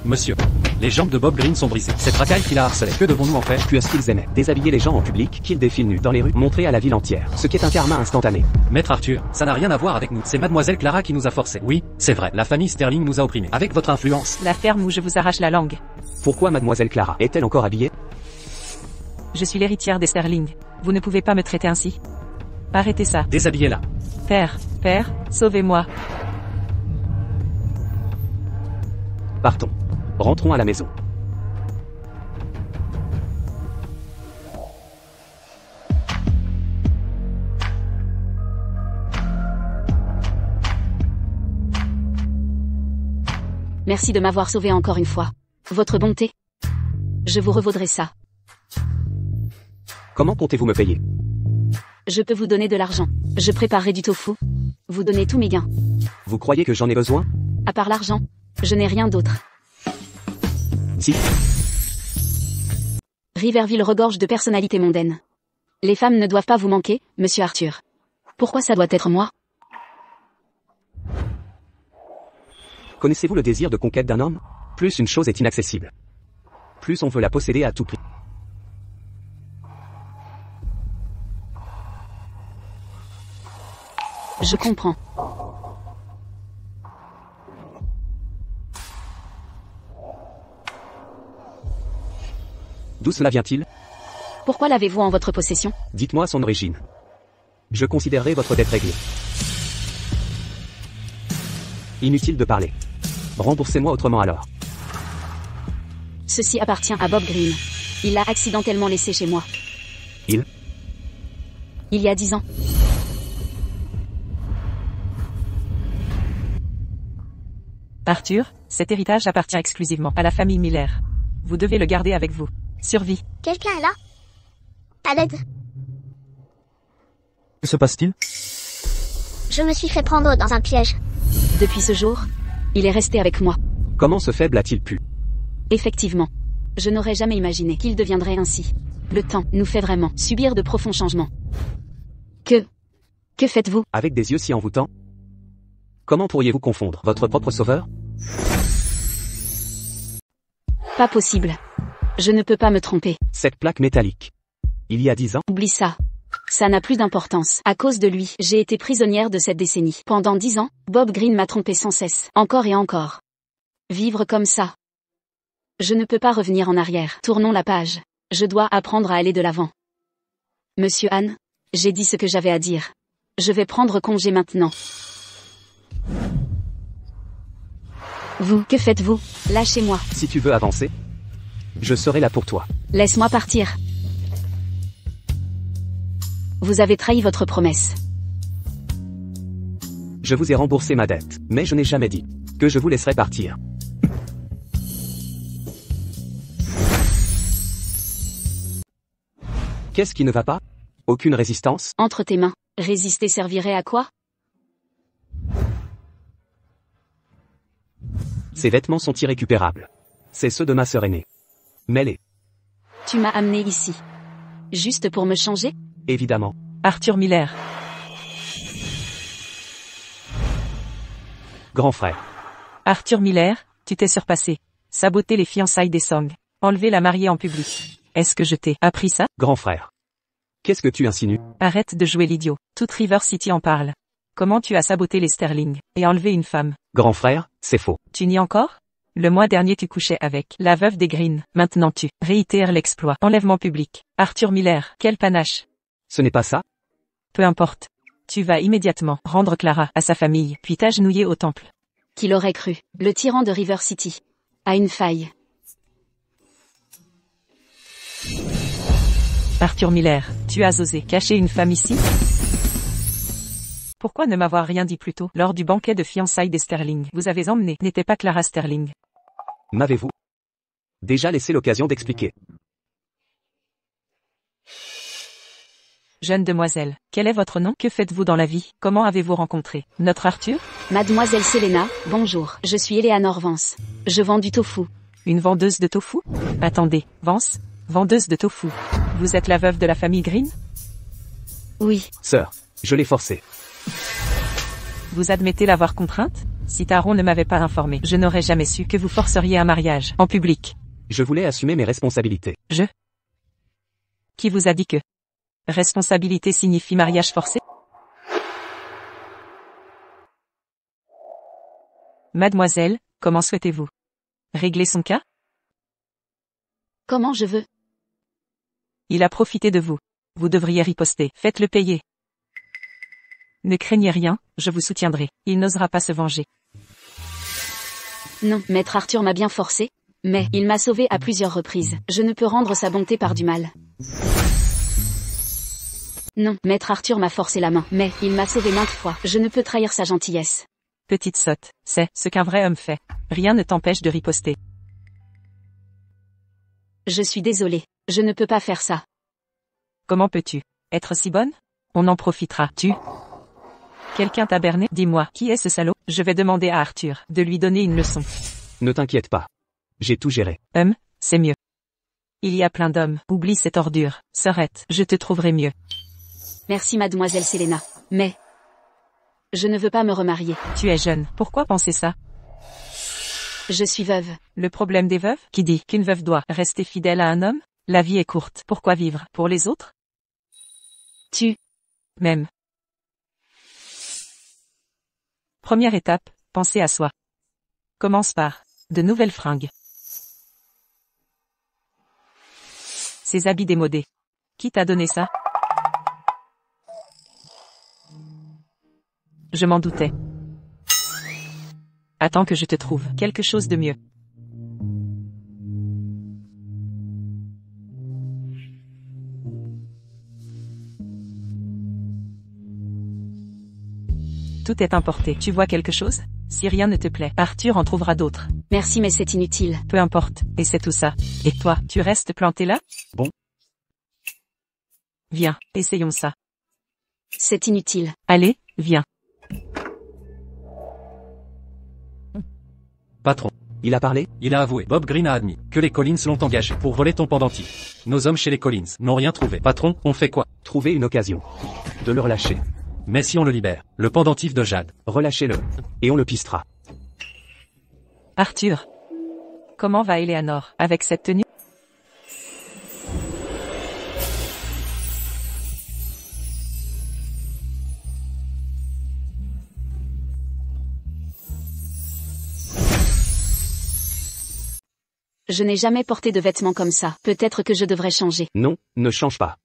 Monsieur, les jambes de Bob Green sont brisées. C'est Racaille qui l'a harcelé. Que devons-nous en faire? Puis ce qu'ils aimaient, déshabiller les gens en public, qu'ils défilent nus dans les rues, montrer à la ville entière, ce qui est un karma instantané. Maître Arthur, ça n'a rien à voir avec nous. C'est mademoiselle Clara qui nous a forcés. Oui, c'est vrai. La famille Sterling nous a opprimés. Avec votre influence. La ferme où je vous arrache la langue. Pourquoi mademoiselle Clara est-elle encore habillée? Je suis l'héritière des Sterling. Vous ne pouvez pas me traiter ainsi. Arrêtez ça. Déshabillez-la. Père, sauvez-moi. Partons. Rentrons à la maison. Merci de m'avoir sauvé encore une fois. Votre bonté. Je vous revaudrai ça. Comment comptez-vous me payer? Je peux vous donner de l'argent. Je préparerai du tofu. Vous donnez tous mes gains. Vous croyez que j'en ai besoin? À part l'argent, je n'ai rien d'autre. Si. Riverville regorge de personnalités mondaines. Les femmes ne doivent pas vous manquer, monsieur Arthur. Pourquoi ça doit être moi? Connaissez-vous le désir de conquête d'un homme? Plus une chose est inaccessible, plus on veut la posséder à tout prix. Je comprends. D'où cela vient-il? Pourquoi l'avez-vous en votre possession? Dites-moi son origine. Je considérerai votre dette réglée. Inutile de parler. Remboursez-moi autrement alors. Ceci appartient à Bob Green. Il l'a accidentellement laissé chez moi. Il y a 10 ans. Arthur, cet héritage appartient exclusivement à la famille Miller. Vous devez le garder avec vous. Survie. Quelqu'un est là? À l'aide. Que se passe-t-il? Je me suis fait prendre dans un piège. Depuis ce jour, il est resté avec moi. Comment ce faible a-t-il pu? Effectivement. Je n'aurais jamais imaginé qu'il deviendrait ainsi. Le temps nous fait vraiment subir de profonds changements. Que faites-vous? Avec des yeux si envoûtants? Comment pourriez-vous confondre votre propre sauveur? Pas possible. Je ne peux pas me tromper. Cette plaque métallique. Il y a 10 ans? Oublie ça. Ça n'a plus d'importance. À cause de lui, j'ai été prisonnière de cette décennie. Pendant 10 ans, Bob Green m'a trompé sans cesse. Encore et encore. Vivre comme ça. Je ne peux pas revenir en arrière. Tournons la page. Je dois apprendre à aller de l'avant. Monsieur Han, j'ai dit ce que j'avais à dire. Je vais prendre congé maintenant. Vous, que faites-vous? Lâchez-moi. Si tu veux avancer, je serai là pour toi. Laisse-moi partir. Vous avez trahi votre promesse. Je vous ai remboursé ma dette, mais je n'ai jamais dit que je vous laisserai partir. Qu'est-ce qui ne va pas? Aucune résistance? Entre tes mains, résister servirait à quoi? Ces vêtements sont irrécupérables. C'est ceux de ma sœur aînée. Mets-les. Tu m'as amené ici. Juste pour me changer? Évidemment. Arthur Miller. Grand frère. Arthur Miller, tu t'es surpassé. Saboter les fiançailles des Song. Enlever la mariée en public. Est-ce que je t'ai appris ça? Grand frère. Qu'est-ce que tu insinues? Arrête de jouer l'idiot. Toute River City en parle. Comment tu as saboté les Sterling et enlevé une femme? Grand frère, c'est faux. Tu nies encore? Le mois dernier tu couchais avec la veuve des Green. Maintenant tu réitères l'exploit. Enlèvement public. Arthur Miller, quel panache. Ce n'est pas ça? Peu importe. Tu vas immédiatement rendre Clara à sa famille, puis t'agenouiller au temple. Qui l'aurait cru? Le tyran de River City a une faille. Arthur Miller, tu as osé cacher une femme ici? Pourquoi ne m'avoir rien dit plus tôt? Lors du banquet de fiançailles des Sterling, vous avez emmené, n'était pas Clara Sterling. M'avez-vous déjà laissé l'occasion d'expliquer? Jeune demoiselle, quel est votre nom? Que faites-vous dans la vie? Comment avez-vous rencontré notre Arthur? Mademoiselle Selena, bonjour. Je suis Eleanor Vance. Je vends du tofu. Une vendeuse de tofu? Attendez, Vance? Vendeuse de tofu. Vous êtes la veuve de la famille Green? Oui. Sœur, je l'ai forcée. Vous admettez l'avoir contrainte? Si Taron ne m'avait pas informé, je n'aurais jamais su que vous forceriez un mariage, en public. Je voulais assumer mes responsabilités. Qui vous a dit que responsabilité signifie mariage forcé? Mademoiselle, comment souhaitez-vous régler son cas? Comment je veux? Il a profité de vous. Vous devriez riposter. Faites-le payer. Ne craignez rien, je vous soutiendrai. Il n'osera pas se venger. Non, Maître Arthur m'a bien forcé, mais il m'a sauvé à plusieurs reprises. Je ne peux rendre sa bonté par du mal. Non, Maître Arthur m'a forcé la main, mais il m'a sauvé maintes fois. Je ne peux trahir sa gentillesse. Petite sotte, c'est ce qu'un vrai homme fait. Rien ne t'empêche de riposter. Je suis désolée, je ne peux pas faire ça. Comment peux-tu être si bonne? On en profitera. Quelqu'un t'a berné? Dis-moi, qui est ce salaud? Je vais demander à Arthur de lui donner une leçon. Ne t'inquiète pas. J'ai tout géré. C'est mieux. Il y a plein d'hommes. Oublie cette ordure. Sœurette, je te trouverai mieux. Merci mademoiselle Selena. Mais je ne veux pas me remarier. Tu es jeune. Pourquoi penser ça? Je suis veuve. Le problème des veuves? Qui dit qu'une veuve doit rester fidèle à un homme? La vie est courte. Pourquoi vivre pour les autres? Même. Première étape, penser à soi. Commence par de nouvelles fringues. Ces habits démodés. Qui t'a donné ça? Je m'en doutais. Attends que je te trouve quelque chose de mieux. Tout est importé. Tu vois quelque chose? Si rien ne te plaît, Arthur en trouvera d'autres. Merci mais c'est inutile. Peu importe. Et c'est tout ça. Et toi, tu restes planté là? Bon. Viens, essayons ça. C'est inutile. Allez, viens. Patron. Il a parlé? Il a avoué. Bob Green a admis que les Collins l'ont engagé pour voler ton pendentif. Nos hommes chez les Collins n'ont rien trouvé. Patron, on fait quoi? Trouver une occasion. De le relâcher. Mais si on le libère, le pendentif de Jade. Relâchez-le. Et on le pistera. Arthur. Comment va Eleanor avec cette tenue? Je n'ai jamais porté de vêtements comme ça. Peut-être que je devrais changer. Non, ne change pas.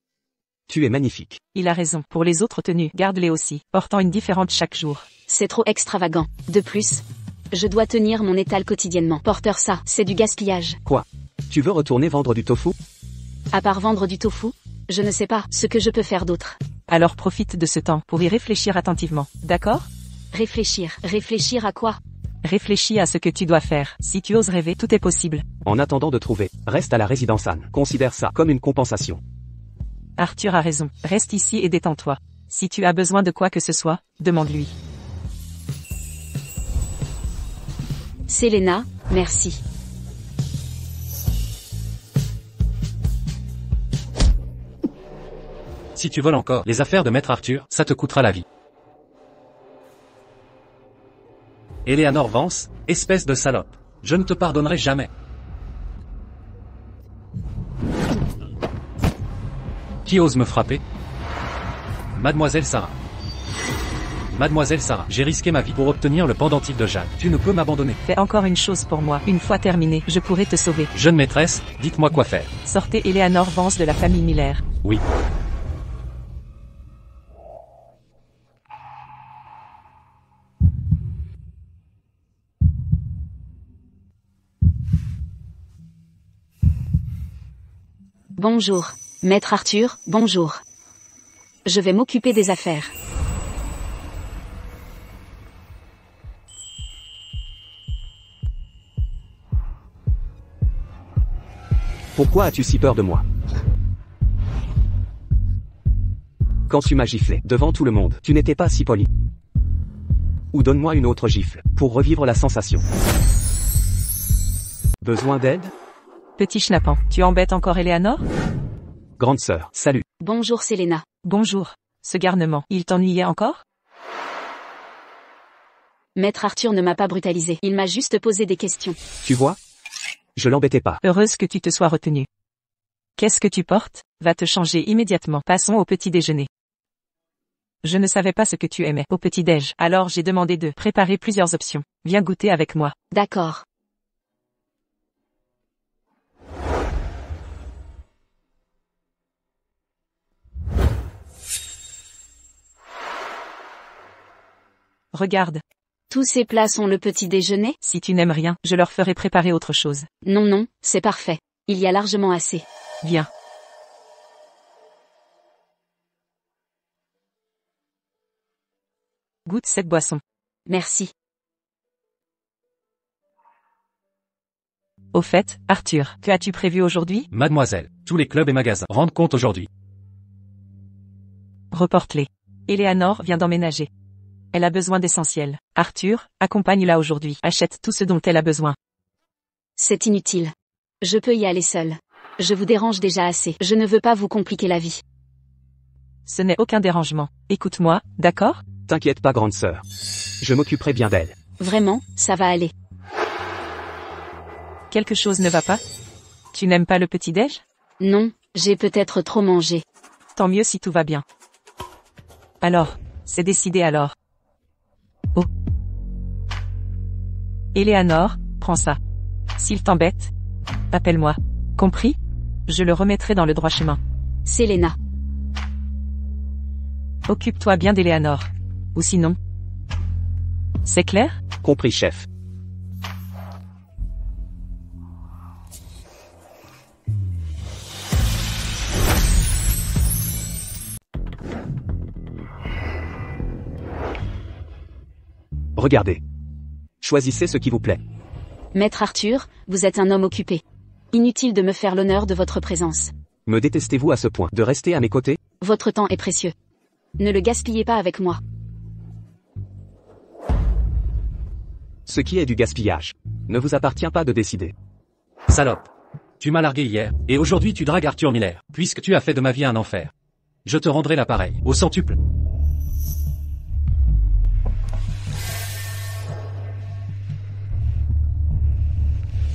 Tu es magnifique. Il a raison. Pour les autres tenues, garde-les aussi, portant une différente chaque jour. C'est trop extravagant. De plus, je dois tenir mon étal quotidiennement. Porteur ça, c'est du gaspillage. Quoi? Tu veux retourner vendre du tofu? À part vendre du tofu, je ne sais pas ce que je peux faire d'autre. Alors profite de ce temps pour y réfléchir attentivement, d'accord? Réfléchir. Réfléchir à quoi? Réfléchis à ce que tu dois faire. Si tu oses rêver, tout est possible. En attendant de trouver, reste à la résidence Anne. Considère ça comme une compensation. Arthur a raison. Reste ici et détends-toi. Si tu as besoin de quoi que ce soit, demande-lui. Selena, merci. Si tu voles encore les affaires de Maître Arthur, ça te coûtera la vie. Eleanor Vance, espèce de salope. Je ne te pardonnerai jamais. Qui ose me frapper? Mademoiselle Sarah. Mademoiselle Sarah, j'ai risqué ma vie pour obtenir le pendentif de Jade. Tu ne peux m'abandonner. Fais encore une chose pour moi. Une fois terminé, je pourrai te sauver. Jeune maîtresse, dites-moi quoi faire. Sortez Eleanor Vance de la famille Miller. Oui. Bonjour. Maître Arthur, bonjour. Je vais m'occuper des affaires. Pourquoi as-tu si peur de moi? Quand tu m'as giflé, devant tout le monde, tu n'étais pas si poli. Ou donne-moi une autre gifle, pour revivre la sensation. Besoin d'aide? Petit schnappant, tu embêtes encore Eleanor? Grande sœur, salut. Bonjour Selena. Bonjour. Ce garnement, il t'ennuyait encore? Maître Arthur ne m'a pas brutalisé. Il m'a juste posé des questions. Tu vois? Je l'embêtais pas. Heureuse que tu te sois retenue. Qu'est-ce que tu portes? Va te changer immédiatement. Passons au petit déjeuner. Je ne savais pas ce que tu aimais au petit-déj, alors j'ai demandé de préparer plusieurs options. Viens goûter avec moi. D'accord. Regarde. Tous ces plats sont le petit déjeuner? Si tu n'aimes rien, je leur ferai préparer autre chose. Non, non, c'est parfait. Il y a largement assez. Viens. Goûte cette boisson. Merci. Au fait, Arthur, que as-tu prévu aujourd'hui? Mademoiselle, tous les clubs et magasins rendent compte aujourd'hui. Reporte-les. Eleanor vient d'emménager. Elle a besoin d'essentiel. Arthur, accompagne-la aujourd'hui. Achète tout ce dont elle a besoin. C'est inutile. Je peux y aller seule. Je vous dérange déjà assez. Je ne veux pas vous compliquer la vie. Ce n'est aucun dérangement. Écoute-moi, d'accord? T'inquiète pas grande sœur. Je m'occuperai bien d'elle. Vraiment, ça va aller. Quelque chose ne va pas? Tu n'aimes pas le petit-déj? Non, j'ai peut-être trop mangé. Tant mieux si tout va bien. Alors, c'est décidé alors. Oh. Eleanor, prends ça. S'il t'embête, appelle-moi. Compris? Je le remettrai dans le droit chemin. Selena. Occupe-toi bien d'Eleanor. Ou sinon. C'est clair? Compris chef. Regardez. Choisissez ce qui vous plaît. Maître Arthur, vous êtes un homme occupé. Inutile de me faire l'honneur de votre présence. Me détestez-vous à ce point de rester à mes côtés? Votre temps est précieux. Ne le gaspillez pas avec moi. Ce qui est du gaspillage ne vous appartient pas de décider. Salope. Tu m'as largué hier, et aujourd'hui tu dragues Arthur Miller, puisque tu as fait de ma vie un enfer. Je te rendrai l'appareil, au centuple.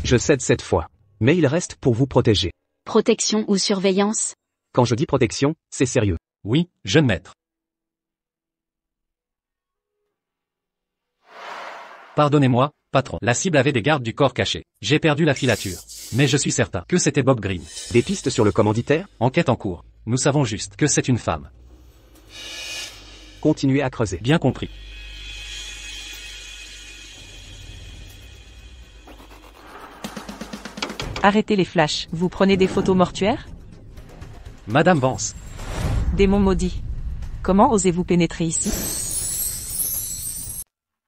Je cède cette fois. Mais il reste pour vous protéger. Protection ou surveillance? Quand je dis protection, c'est sérieux. Oui, jeune maître. Pardonnez-moi, patron. La cible avait des gardes du corps cachés. J'ai perdu la filature. Mais je suis certain que c'était Bob Green. Des pistes sur le commanditaire? Enquête en cours. Nous savons juste que c'est une femme. Continuez à creuser. Bien compris. Arrêtez les flashs. Vous prenez des photos mortuaires? Madame Vance. Démon maudit. Comment osez-vous pénétrer ici?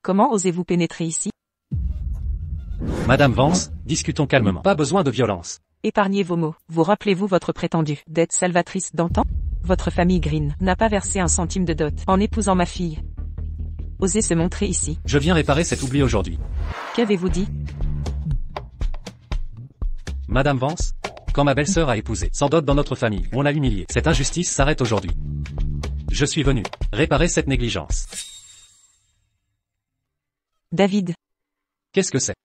Comment osez-vous pénétrer ici? Madame Vance, discutons calmement. Pas besoin de violence. Épargnez vos mots. Vous rappelez-vous votre prétendue dette salvatrice d'antan? Votre famille Green n'a pas versé un centime de dot en épousant ma fille. Osez se montrer ici. Je viens réparer cet oubli aujourd'hui. Qu'avez-vous dit? Madame Vance, quand ma belle-sœur a épousé sans dot dans notre famille, on l'a humiliée. Cette injustice s'arrête aujourd'hui. Je suis venu réparer cette négligence. David. Qu'est-ce que c'est?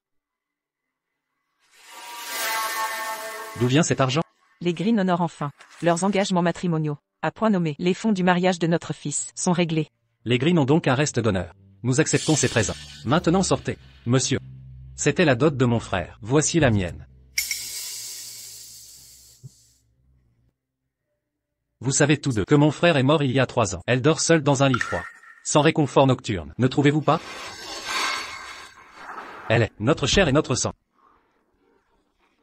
D'où vient cet argent? Les Green honorent enfin leurs engagements matrimoniaux. À point nommé, les fonds du mariage de notre fils sont réglés. Les Green ont donc un reste d'honneur. Nous acceptons ces présents. Maintenant sortez. Monsieur. C'était la dot de mon frère. Voici la mienne. Vous savez tous deux que mon frère est mort il y a 3 ans. Elle dort seule dans un lit froid. Sans réconfort nocturne. Ne trouvez-vous pas? Elle est notre chair et notre sang.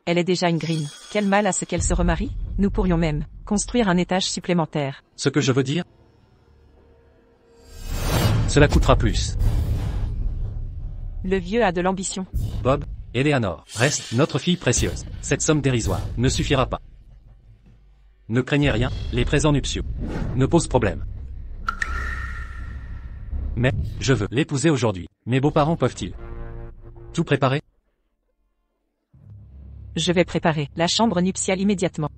Elle est déjà une Green. Quel mal à ce qu'elle se remarie? Nous pourrions même construire un étage supplémentaire. Ce que je veux dire? Cela coûtera plus. Le vieux a de l'ambition. Bob, Eleanor, reste notre fille précieuse. Cette somme dérisoire ne suffira pas. Ne craignez rien, les présents nuptiaux ne posent problème. Mais, je veux l'épouser aujourd'hui. Mes beaux-parents peuvent-ils tout préparer? Je vais préparer la chambre nuptiale immédiatement.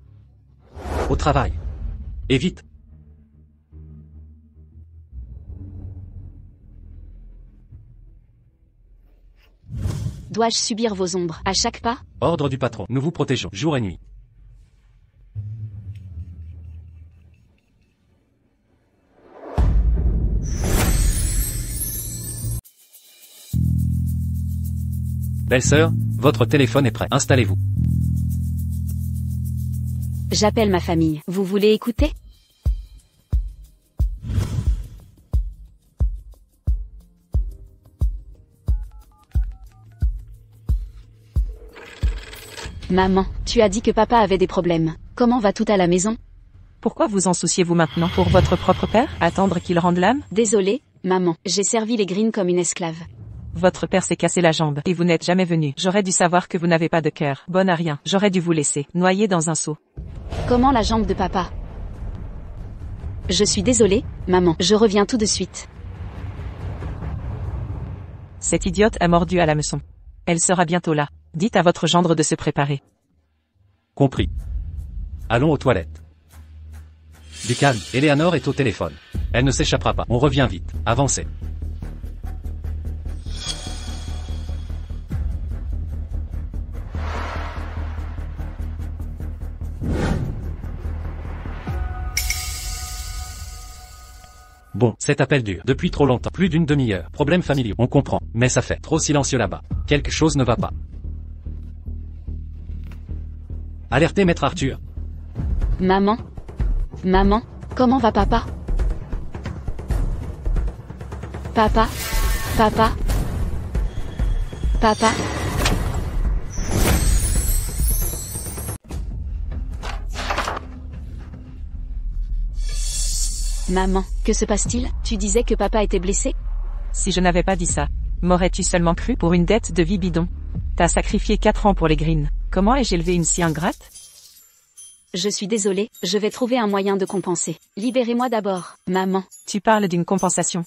Au travail. Et vite. Dois-je subir vos ombres à chaque pas? Ordre du patron. Nous vous protégeons jour et nuit. Belle-sœur, votre téléphone est prêt. Installez-vous. J'appelle ma famille. Vous voulez écouter? Maman, tu as dit que papa avait des problèmes. Comment va tout à la maison? Pourquoi vous en souciez-vous maintenant? Pour votre propre père? Attendre qu'il rende l'âme? Désolée, maman, j'ai servi les Green comme une esclave. Votre père s'est cassé la jambe, et vous n'êtes jamais venu. J'aurais dû savoir que vous n'avez pas de cœur. Bonne à rien. J'aurais dû vous laisser noyer dans un seau. Comment la jambe de papa? Je suis désolée, maman, je reviens tout de suite. Cette idiote a mordu à l'hameçon. Elle sera bientôt là. Dites à votre gendre de se préparer. Compris. Allons aux toilettes. Du calme, Eleanor est au téléphone. Elle ne s'échappera pas. On revient vite. Avancez. Bon, cet appel dure depuis trop longtemps, plus d'une demi-heure. Problèmes familiaux, on comprend, mais ça fait trop silencieux là-bas. Quelque chose ne va pas. Alertez Maître Arthur. Maman? Maman, comment va papa? Papa? Papa? Papa? Maman, que se passe-t-il? Tu disais que papa était blessé? Si je n'avais pas dit ça, m'aurais-tu seulement cru pour une dette de vie bidon? T'as sacrifié 4 ans pour les Green. Comment ai-je élevé une si ingrate? Je suis désolée, je vais trouver un moyen de compenser. Libérez-moi d'abord, maman. Tu parles d'une compensation.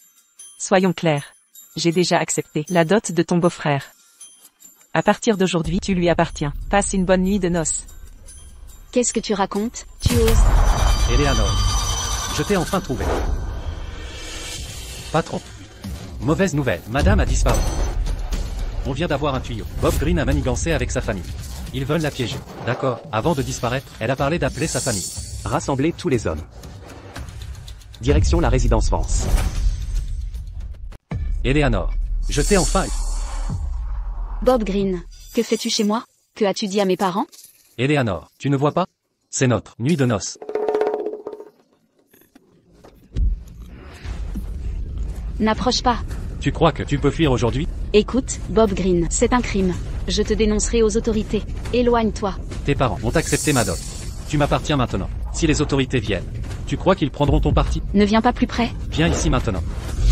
Soyons clairs. J'ai déjà accepté la dot de ton beau-frère. À partir d'aujourd'hui, tu lui appartiens. Passe une bonne nuit de noces. Qu'est-ce que tu racontes? Tu oses? Eleanor. Je t'ai enfin trouvé. Patron. Mauvaise nouvelle, madame a disparu. On vient d'avoir un tuyau. Bob Green a manigancé avec sa famille. Ils veulent la piéger. D'accord, avant de disparaître, elle a parlé d'appeler sa famille. Rassemblez tous les hommes. Direction la résidence Vance. Eleanor. Je t'ai enfin eu. Bob Green, que fais-tu chez moi? Que as-tu dit à mes parents? Eleanor, tu ne vois pas? C'est notre nuit de noces. N'approche pas. Tu crois que tu peux fuir aujourd'hui? Écoute, Bob Green, c'est un crime. Je te dénoncerai aux autorités. Éloigne-toi. Tes parents ont accepté ma dot. Tu m'appartiens maintenant. Si les autorités viennent, tu crois qu'ils prendront ton parti? Ne viens pas plus près. Viens ici maintenant.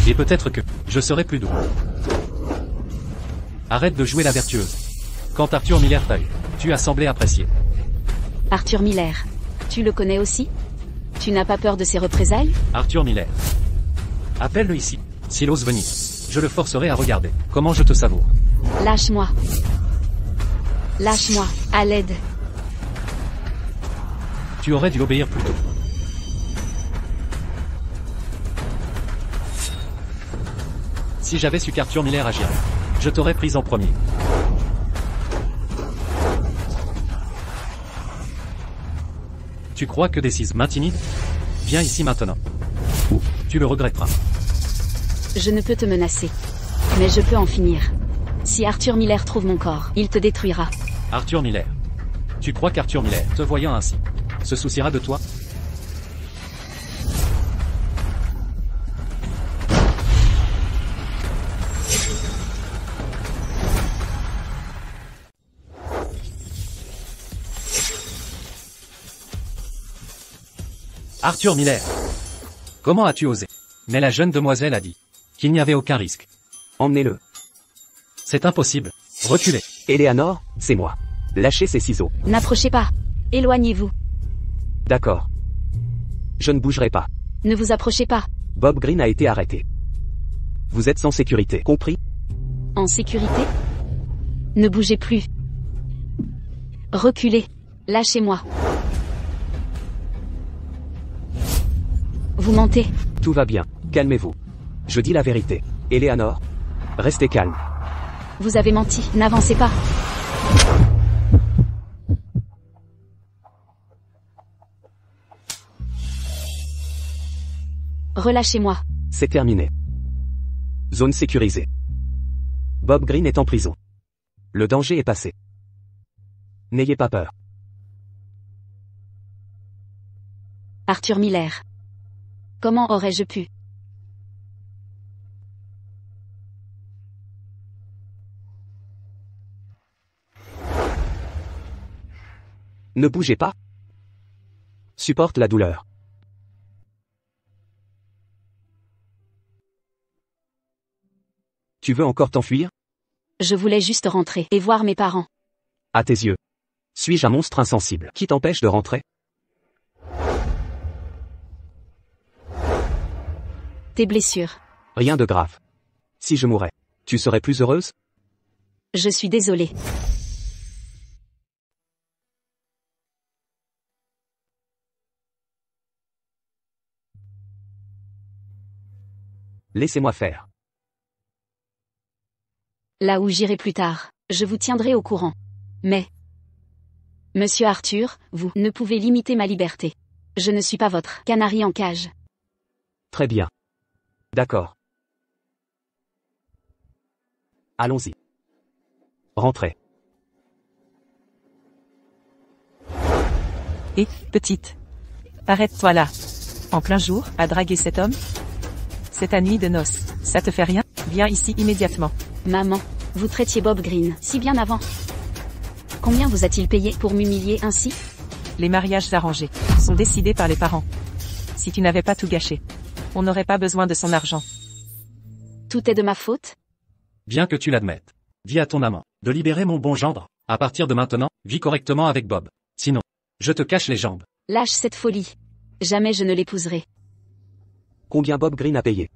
Et peut-être que je serai plus doux. Arrête de jouer la vertueuse. Quand Arthur Miller t'a eu, tu as semblé apprécier. Arthur Miller. Tu le connais aussi? Tu n'as pas peur de ses représailles? Arthur Miller. Appelle-le ici. S'il ose venir, je le forcerai à regarder comment je te savoure. Lâche-moi. Lâche-moi, à l'aide. Tu aurais dû obéir plus tôt. Si j'avais su qu'Arthur Miller agirait, je t'aurais prise en premier. Tu crois que Decize m'intimide? Viens ici maintenant. Ou tu le regretteras. Je ne peux te menacer. Mais je peux en finir. Si Arthur Miller trouve mon corps, il te détruira. Arthur Miller. Tu crois qu'Arthur Miller, te voyant ainsi, se souciera de toi? Arthur Miller. Comment as-tu osé? Mais la jeune demoiselle a dit qu'il n'y avait aucun risque. Emmenez-le. C'est impossible. Reculez. Eleanor, c'est moi. Lâchez ces ciseaux. N'approchez pas. Éloignez-vous. D'accord. Je ne bougerai pas. Ne vous approchez pas. Bob Green a été arrêté. Vous êtes en sécurité, compris? En sécurité? Ne bougez plus. Reculez. Lâchez-moi. Vous mentez. Tout va bien. Calmez-vous. Je dis la vérité. Eleanor, restez calme. Vous avez menti. N'avancez pas. Relâchez-moi. C'est terminé. Zone sécurisée. Bob Green est en prison. Le danger est passé. N'ayez pas peur. Arthur Miller. Comment aurais-je pu? Ne bougez pas. Supporte la douleur. Tu veux encore t'enfuir? Je voulais juste rentrer et voir mes parents. À tes yeux. Suis-je un monstre insensible qui t'empêche de rentrer? Tes blessures. Rien de grave. Si je mourais, tu serais plus heureuse? Je suis désolée. Laissez-moi faire. Là où j'irai plus tard, je vous tiendrai au courant. Mais, Monsieur Arthur, vous ne pouvez limiter ma liberté. Je ne suis pas votre canari en cage. Très bien. D'accord. Allons-y. Rentrez. Et, petite. Arrête-toi là. En plein jour, à draguer cet homme? C'est ta nuit de noces. Ça te fait rien? Viens ici immédiatement. Maman, vous traitiez Bob Green si bien avant. Combien vous a-t-il payé pour m'humilier ainsi? Les mariages arrangés sont décidés par les parents. Si tu n'avais pas tout gâché, on n'aurait pas besoin de son argent. Tout est de ma faute? Bien que tu l'admettes. Dis à ton amant de libérer mon bon gendre. À partir de maintenant, vis correctement avec Bob. Sinon, je te cache les jambes. Lâche cette folie. Jamais je ne l'épouserai. Combien Bob Green a payé?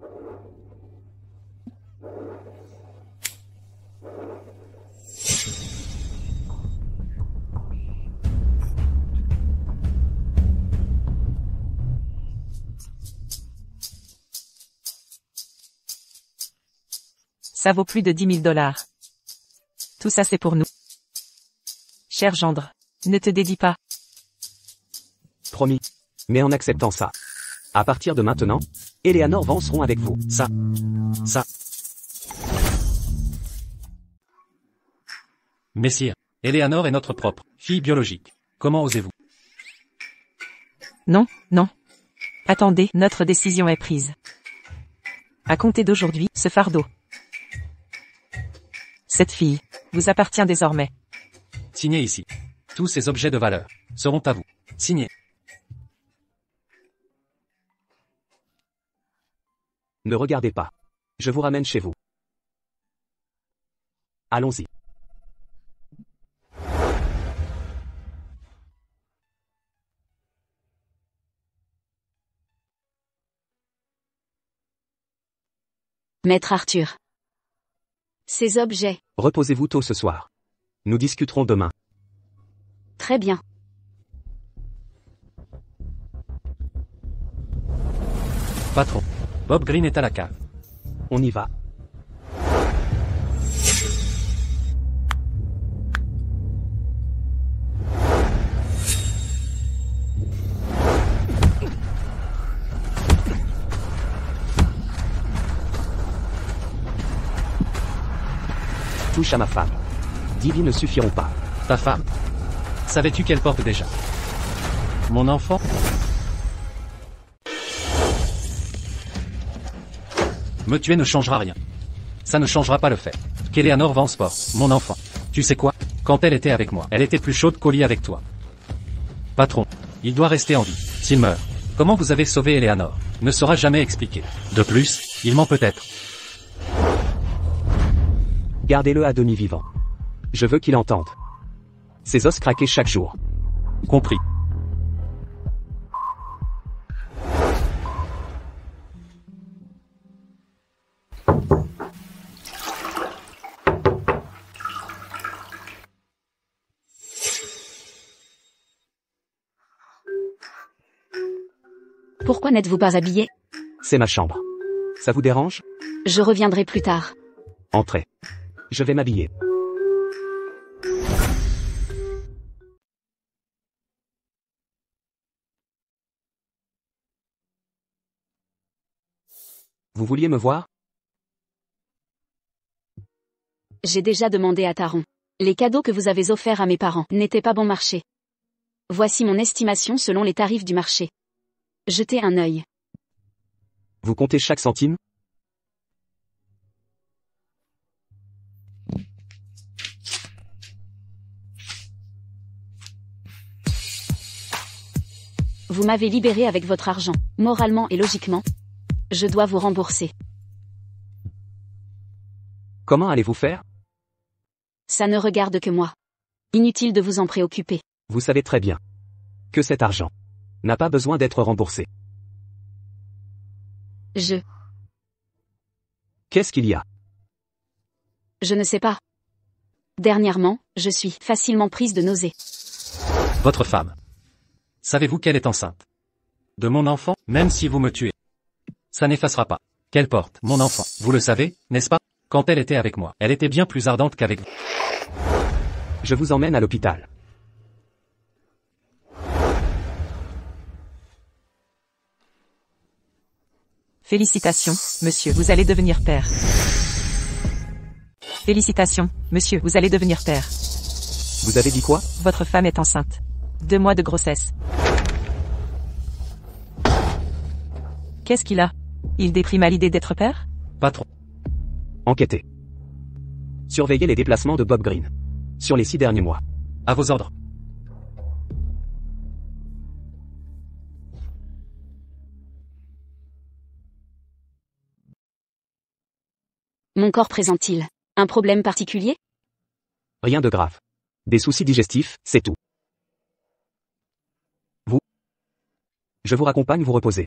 Ça vaut plus de 10 000 $. Tout ça c'est pour nous. Cher gendre, ne te dédie pas. Promis. Mais en acceptant ça, à partir de maintenant, Eleanor Vance seront avec vous. Ça. Messire. Eleanor est notre propre fille biologique. Comment osez-vous? Non, non. Attendez, notre décision est prise. À compter d'aujourd'hui, ce fardeau. Cette fille vous appartient désormais. Signez ici. Tous ces objets de valeur seront à vous. Signez. Ne regardez pas. Je vous ramène chez vous. Allons-y. Maître Arthur. Ces objets. Reposez-vous tôt ce soir. Nous discuterons demain. Très bien. Patron. Bob Green est à la cave. On y va. Touche à ma femme. 10 vies ne suffiront pas. Ta femme. Savais-tu qu'elle porte déjà? Mon enfant? Me tuer ne changera rien. Ça ne changera pas le fait qu'Eleanor Vansport, mon enfant. Tu sais quoi? Quand elle était avec moi, elle était plus chaude qu'au lit avec toi. Patron. Il doit rester en vie. S'il meurt, comment vous avez sauvé Eleanor ne sera jamais expliqué. De plus, il ment peut-être. Gardez-le à demi vivant. Je veux qu'il entende ses os craquer chaque jour. Compris. Pourquoi n'êtes-vous pas habillé? C'est ma chambre. Ça vous dérange? Je reviendrai plus tard. Entrez. Je vais m'habiller. Vous vouliez me voir? J'ai déjà demandé à Taron. Les cadeaux que vous avez offerts à mes parents n'étaient pas bon marché. Voici mon estimation selon les tarifs du marché. Jetez un œil. Vous comptez chaque centime? Vous m'avez libéré avec votre argent, moralement et logiquement. Je dois vous rembourser. Comment allez-vous faire? Ça ne regarde que moi. Inutile de vous en préoccuper. Vous savez très bien que cet argent n'a pas besoin d'être remboursé. Qu'est-ce qu'il y a? Je ne sais pas. Dernièrement, je suis facilement prise de nausées. Votre femme. Savez-vous qu'elle est enceinte de mon enfant? Même si vous me tuez, ça n'effacera pas qu'elle porte mon enfant. Vous le savez, n'est-ce pas? Quand elle était avec moi, elle était bien plus ardente qu'avec vous. Je vous emmène à l'hôpital. Félicitations, monsieur, vous allez devenir père. Félicitations, monsieur, vous allez devenir père. Vous avez dit quoi? Votre femme est enceinte. 2 mois de grossesse. Qu'est-ce qu'il a? Il déprime à l'idée d'être père? Patron. Enquêtez. Surveillez les déplacements de Bob Green. Sur les 6 derniers mois. À vos ordres. Mon corps présente-t-il un problème particulier? Rien de grave. Des soucis digestifs, c'est tout. Vous? Je vous raccompagne vous reposer.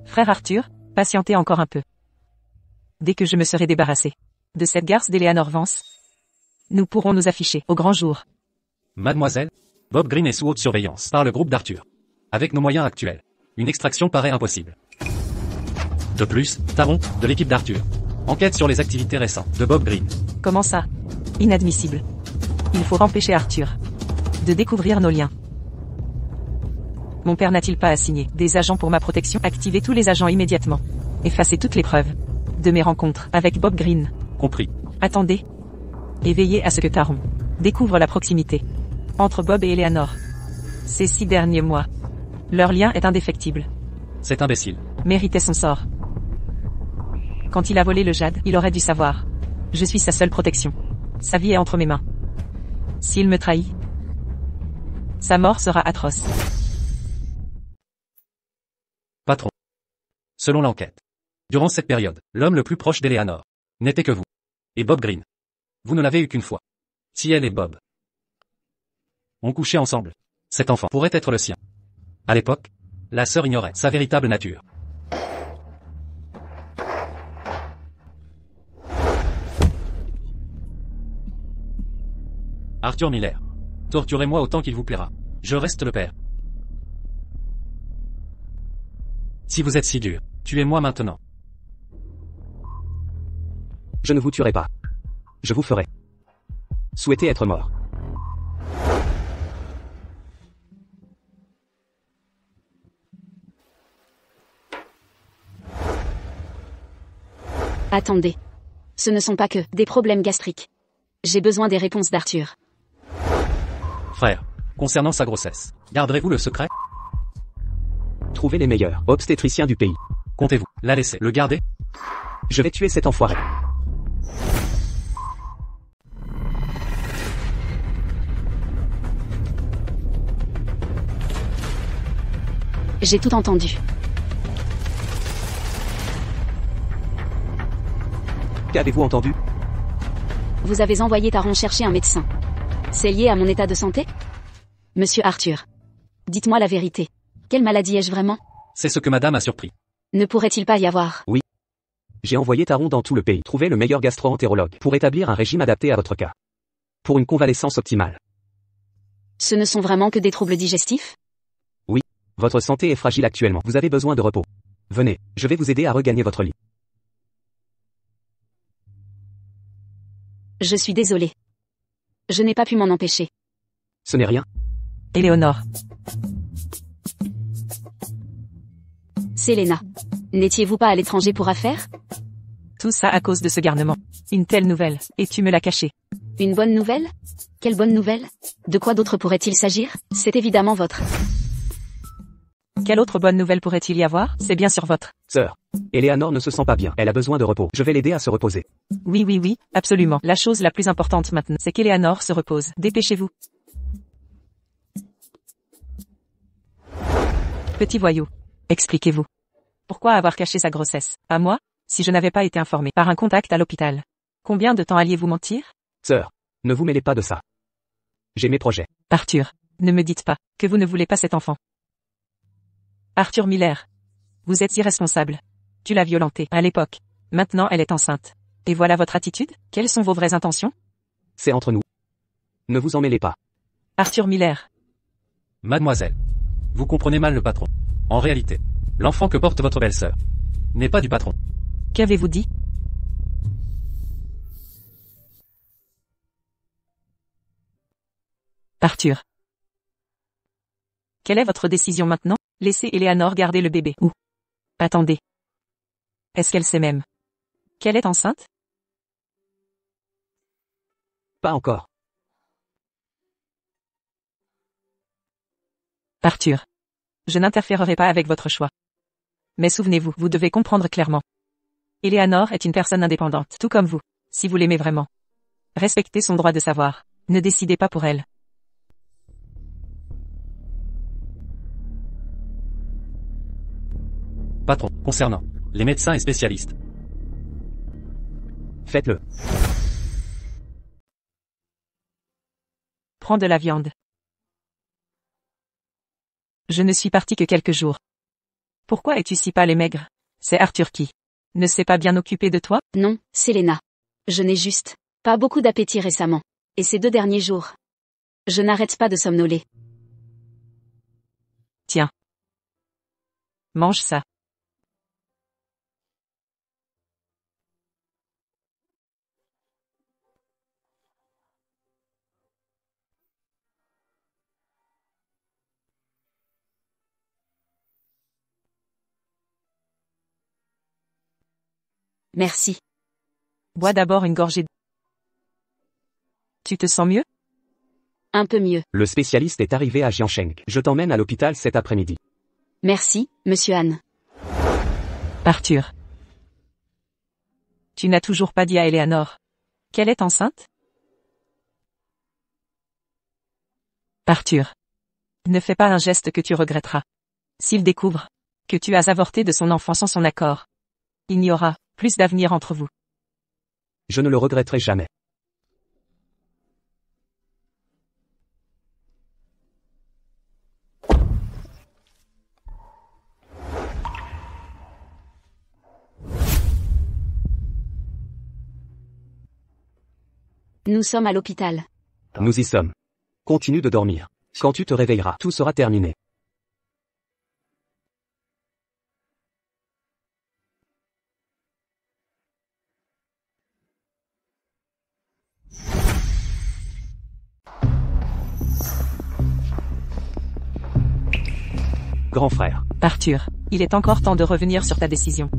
Frère Arthur, patientez encore un peu. Dès que je me serai débarrassé de cette garce d'Eleanor Vance, nous pourrons nous afficher au grand jour. Mademoiselle, Bob Green est sous haute surveillance par le groupe d'Arthur. Avec nos moyens actuels, une extraction paraît impossible. De plus, Taron, de l'équipe d'Arthur, enquête sur les activités récentes de Bob Green. Comment ça? Inadmissible. Il faut empêcher Arthur de découvrir nos liens. Mon père n'a-t-il pas assigné des agents pour ma protection? Activez tous les agents immédiatement. Effacez toutes les preuves de mes rencontres avec Bob Green. Compris. Attendez. Et veillez à ce que Taron découvre la proximité entre Bob et Eleanor. Ces 6 derniers mois, leur lien est indéfectible. Cet imbécile. Méritait son sort. Quand il a volé le jade, il aurait dû savoir. Je suis sa seule protection. Sa vie est entre mes mains. S'il me trahit, sa mort sera atroce. Patron. Selon l'enquête, durant cette période, l'homme le plus proche d'Eleanor n'était que vous. Et Bob Green. Vous ne l'avez eu qu'une fois. Si elle et Bob ont couché ensemble, cet enfant pourrait être le sien. À l'époque, la sœur ignorait sa véritable nature. Arthur Miller. Torturez-moi autant qu'il vous plaira. Je reste le père. Si vous êtes si dur, tuez-moi maintenant. Je ne vous tuerai pas. Je vous ferai souhaiter être mort. Attendez. Ce ne sont pas que des problèmes gastriques. J'ai besoin des réponses d'Arthur. Frère, concernant sa grossesse, garderez-vous le secret? Trouvez les meilleurs obstétriciens du pays. Comptez-vous la laisser le garder? Je vais tuer cet enfoiré. J'ai tout entendu. Qu'avez-vous entendu? Vous avez envoyé Taron chercher un médecin. C'est lié à mon état de santé? Monsieur Arthur. Dites-moi la vérité. Quelle maladie ai-je vraiment? C'est ce que madame a surpris. Ne pourrait-il pas y avoir? J'ai envoyé Taron dans tout le pays trouver le meilleur gastro-entérologue pour établir un régime adapté à votre cas. Pour une convalescence optimale. Ce ne sont vraiment que des troubles digestifs? Votre santé est fragile actuellement. Vous avez besoin de repos. Venez, je vais vous aider à regagner votre lit. Je suis désolée. Je n'ai pas pu m'en empêcher. Ce n'est rien. Éléonore. Selena. N'étiez-vous pas à l'étranger pour affaires? Tout ça à cause de ce garnement. Une telle nouvelle, et tu me l'as cachée. Une bonne nouvelle? Quelle bonne nouvelle? De quoi d'autre pourrait-il s'agir? C'est évidemment votre. Quelle autre bonne nouvelle pourrait-il y avoir? C'est bien sûr votre. Sœur. Eleanor ne se sent pas bien. Elle a besoin de repos. Je vais l'aider à se reposer. Oui, absolument. La chose la plus importante maintenant, c'est qu'Eleanor se repose. Dépêchez-vous. Petit voyou. Expliquez-vous. Pourquoi avoir caché sa grossesse? À moi? Si je n'avais pas été informé par un contact à l'hôpital. Combien de temps alliez-vous mentir? Sœur. Ne vous mêlez pas de ça. J'ai mes projets. Arthur. Ne me dites pas que vous ne voulez pas cet enfant. Arthur Miller. Vous êtes irresponsable. Tu l'as violentée à l'époque. Maintenant elle est enceinte. Et voilà votre attitude? Quelles sont vos vraies intentions? C'est entre nous. Ne vous en mêlez pas. Arthur Miller. Mademoiselle. Vous comprenez mal le patron. En réalité, l'enfant que porte votre belle-sœur n'est pas du patron. Qu'avez-vous dit? Arthur. Quelle est votre décision maintenant? Laissez Eleanor garder le bébé ou... Attendez. Est-ce qu'elle sait même qu'elle est enceinte? Pas encore. Arthur. Je n'interférerai pas avec votre choix. Mais souvenez-vous, vous devez comprendre clairement. Eleanor est une personne indépendante, tout comme vous, si vous l'aimez vraiment. Respectez son droit de savoir. Ne décidez pas pour elle. Patron, concernant les médecins et spécialistes. Faites-le. Prends de la viande. Je ne suis parti que quelques jours. Pourquoi es-tu si pâle et maigre? C'est Arthur qui ne s'est pas bien occupé de toi? Non, Selena. Je n'ai juste pas beaucoup d'appétit récemment. Et ces 2 derniers jours. Je n'arrête pas de somnoler. Tiens. Mange ça. Merci. Bois d'abord une gorgée. Tu te sens mieux? Un peu mieux. Le spécialiste est arrivé à Jiansheng. Je t'emmène à l'hôpital cet après-midi. Merci, monsieur Han. Arthur. Tu n'as toujours pas dit à Eleanor qu'elle est enceinte? Arthur. Ne fais pas un geste que tu regretteras. S'il découvre que tu as avorté de son enfant sans son accord, il n'y aura plus d'avenir entre vous. Je ne le regretterai jamais. Nous sommes à l'hôpital. Nous y sommes. Continue de dormir. Quand tu te réveilleras, tout sera terminé. Grand frère. Arthur, il est encore temps de revenir sur ta décision.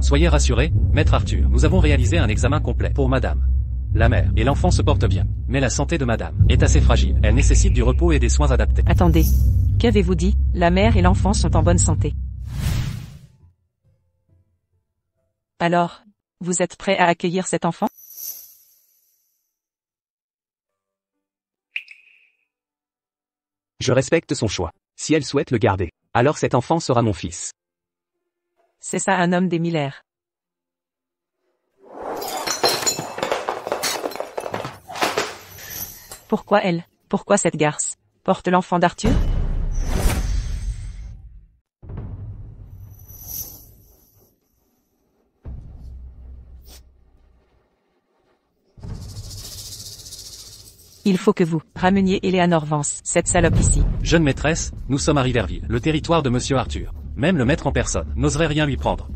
Soyez rassurés, maître Arthur, nous avons réalisé un examen complet pour madame. La mère et l'enfant se portent bien, mais la santé de madame est assez fragile. Elle nécessite du repos et des soins adaptés. Attendez. Qu'avez-vous dit? La mère et l'enfant sont en bonne santé. Alors, vous êtes prêt à accueillir cet enfant? Je respecte son choix. Si elle souhaite le garder, alors cet enfant sera mon fils. C'est ça un homme des Miller. Pourquoi elle? Pourquoi cette garce porte l'enfant d'Arthur? Il faut que vous rameniez Eleanor Vance, cette salope ici. Jeune maîtresse, nous sommes à Riverville, le territoire de monsieur Arthur. Même le maître en personne n'oserait rien lui prendre.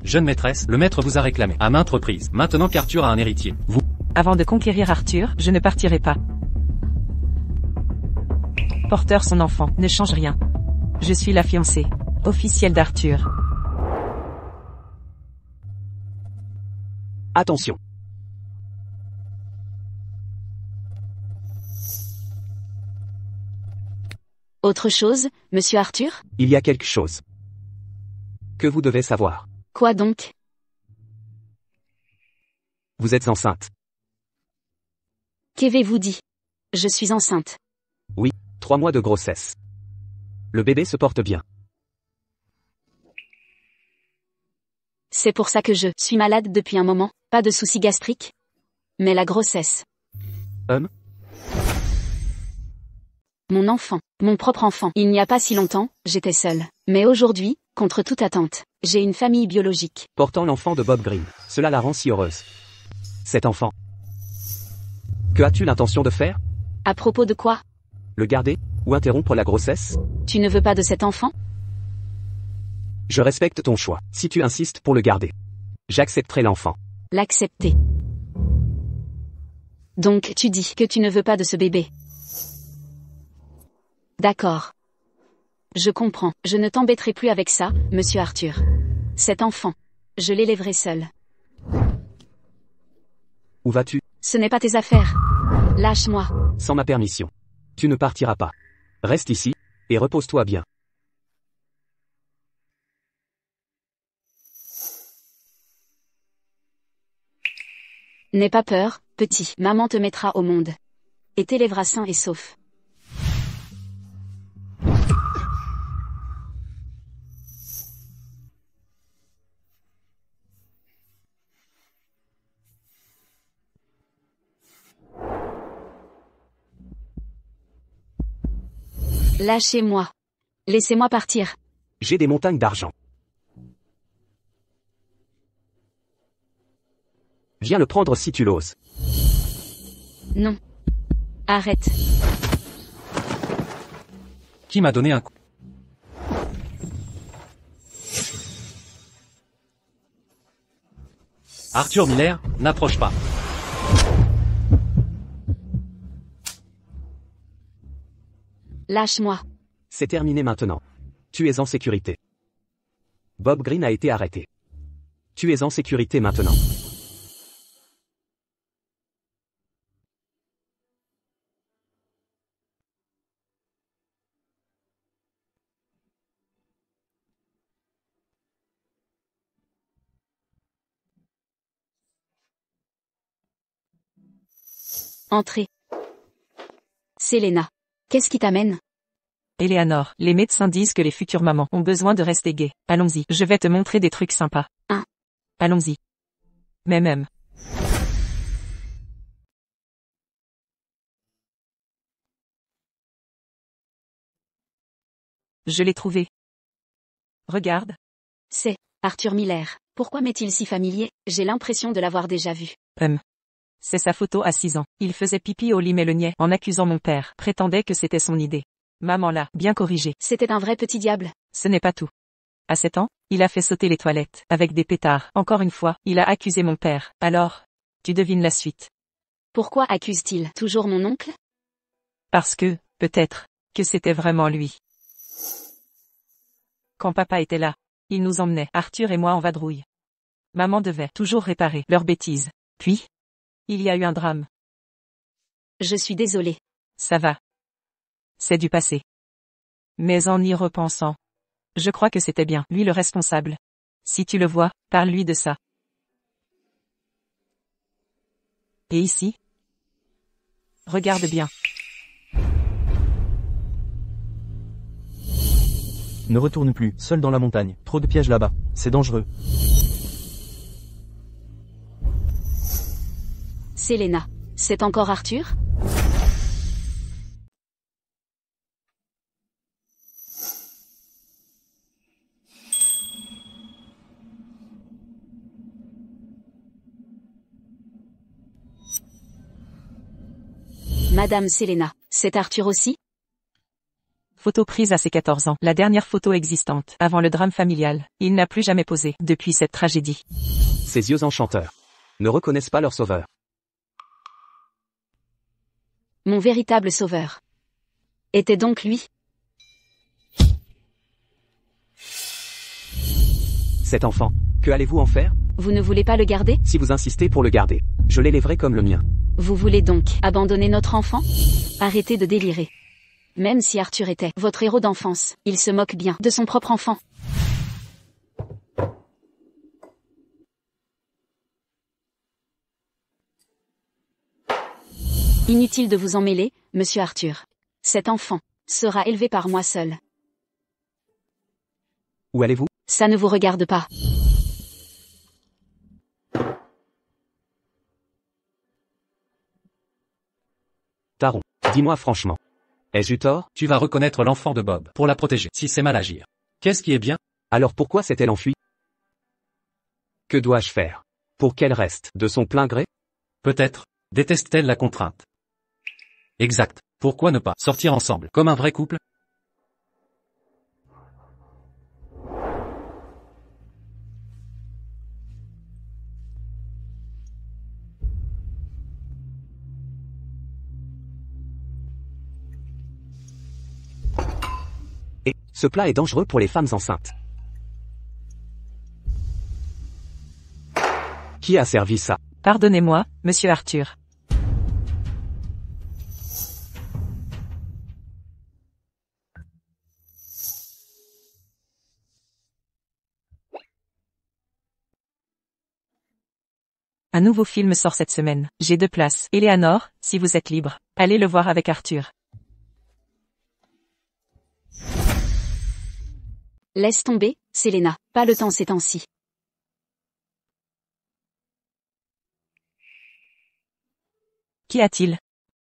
Jeune maîtresse, le maître vous a réclamé à maintes reprises. Maintenant qu'Arthur a un héritier, vous... Avant de conquérir Arthur, je ne partirai pas. Porteur son enfant, ne change rien. Je suis la fiancée officielle d'Arthur. Attention. Autre chose, monsieur Arthur? Il y a quelque chose que vous devez savoir. Quoi donc? Vous êtes enceinte. Qu'avez-vous dit? Je suis enceinte. Oui, 3 mois de grossesse. Le bébé se porte bien. C'est pour ça que je suis malade depuis un moment, pas de soucis gastriques. Mais la grossesse. Mon enfant, mon propre enfant. Il n'y a pas si longtemps, j'étais seule. Mais aujourd'hui, contre toute attente, j'ai une famille biologique. Portant l'enfant de Bob Green. Cela la rend si heureuse. Cet enfant. Que as-tu l'intention de faire? À propos de quoi? Le garder? Ou interrompre la grossesse? Tu ne veux pas de cet enfant? Je respecte ton choix. Si tu insistes pour le garder, j'accepterai l'enfant. L'accepter. Donc tu dis que tu ne veux pas de ce bébé. D'accord. Je comprends. Je ne t'embêterai plus avec ça, monsieur Arthur. Cet enfant, je l'élèverai seul. Où vas-tu? Ce n'est pas tes affaires. Lâche-moi. Sans ma permission. Tu ne partiras pas. Reste ici, et repose-toi bien. N'aie pas peur, petit. Maman te mettra au monde. Et t'élèvera sain et sauf. Lâchez-moi. Laissez-moi partir. J'ai des montagnes d'argent. Viens le prendre si tu l'oses. Non. Arrête. Qui m'a donné un coup? Arthur Miller, n'approche pas. Lâche-moi. C'est terminé maintenant. Tu es en sécurité. Bob Green a été arrêté. Tu es en sécurité maintenant. Entrez. Selena. Qu'est-ce qui t'amène? Eleanor, les médecins disent que les futures mamans ont besoin de rester gaies. Allons-y, je vais te montrer des trucs sympas. Hein? Allons-y. Mais même. Je l'ai trouvé. Regarde. C'est Arthur Miller. Pourquoi m'est-il si familier? J'ai l'impression de l'avoir déjà vu. C'est sa photo à 6 ans. Il faisait pipi au lit mais le niais en accusant mon père. Prétendait que c'était son idée. Maman l'a bien corrigé. C'était un vrai petit diable. Ce n'est pas tout. À 7 ans, il a fait sauter les toilettes avec des pétards. Encore une fois, il a accusé mon père. Alors, tu devines la suite. Pourquoi accuse-t-il toujours mon oncle? Parce que, peut-être, que c'était vraiment lui. Quand papa était là, il nous emmenait, Arthur et moi en vadrouille. Maman devait toujours réparer leurs bêtises. Puis, il y a eu un drame. Je suis désolée. Ça va. C'est du passé. Mais en y repensant, je crois que c'était bien lui le responsable. Si tu le vois, parle-lui de ça. Et ici? Regarde bien. Ne retourne plus, seul dans la montagne. Trop de pièges là-bas. C'est dangereux. Selena. C'est encore Arthur? Madame Selena, c'est Arthur aussi? Photo prise à ses 14 ans, la dernière photo existante, avant le drame familial. Il n'a plus jamais posé, depuis cette tragédie. Ses yeux enchanteurs ne reconnaissent pas leur sauveur. Mon véritable sauveur. Était donc lui? Cet enfant, que allez-vous en faire? Vous ne voulez pas le garder? Si vous insistez pour le garder, je l'élèverai comme le mien. Vous voulez donc abandonner notre enfant? Arrêtez de délirer. Même si Arthur était votre héros d'enfance, il se moque bien de son propre enfant. Inutile de vous en mêler, monsieur Arthur. Cet enfant sera élevé par moi seul. Où allez-vous? Ça ne vous regarde pas. Taron, dis-moi franchement. Ai-je eu tort? Tu vas reconnaître l'enfant de Bob pour la protéger si c'est mal agir. Qu'est-ce qui est bien? Alors pourquoi s'est-elle enfuie? Que dois-je faire? Pour qu'elle reste de son plein gré? Peut-être déteste-t-elle la contrainte. Exact. Pourquoi ne pas sortir ensemble comme un vrai couple? Et, ce plat est dangereux pour les femmes enceintes. Qui a servi ça? Pardonnez-moi, monsieur Arthur. Un nouveau film sort cette semaine. J'ai 2 places. Eleanor, si vous êtes libre, allez le voir avec Arthur. Laisse tomber, Selena. Pas le temps ces temps-ci. Qu'y a-t-il?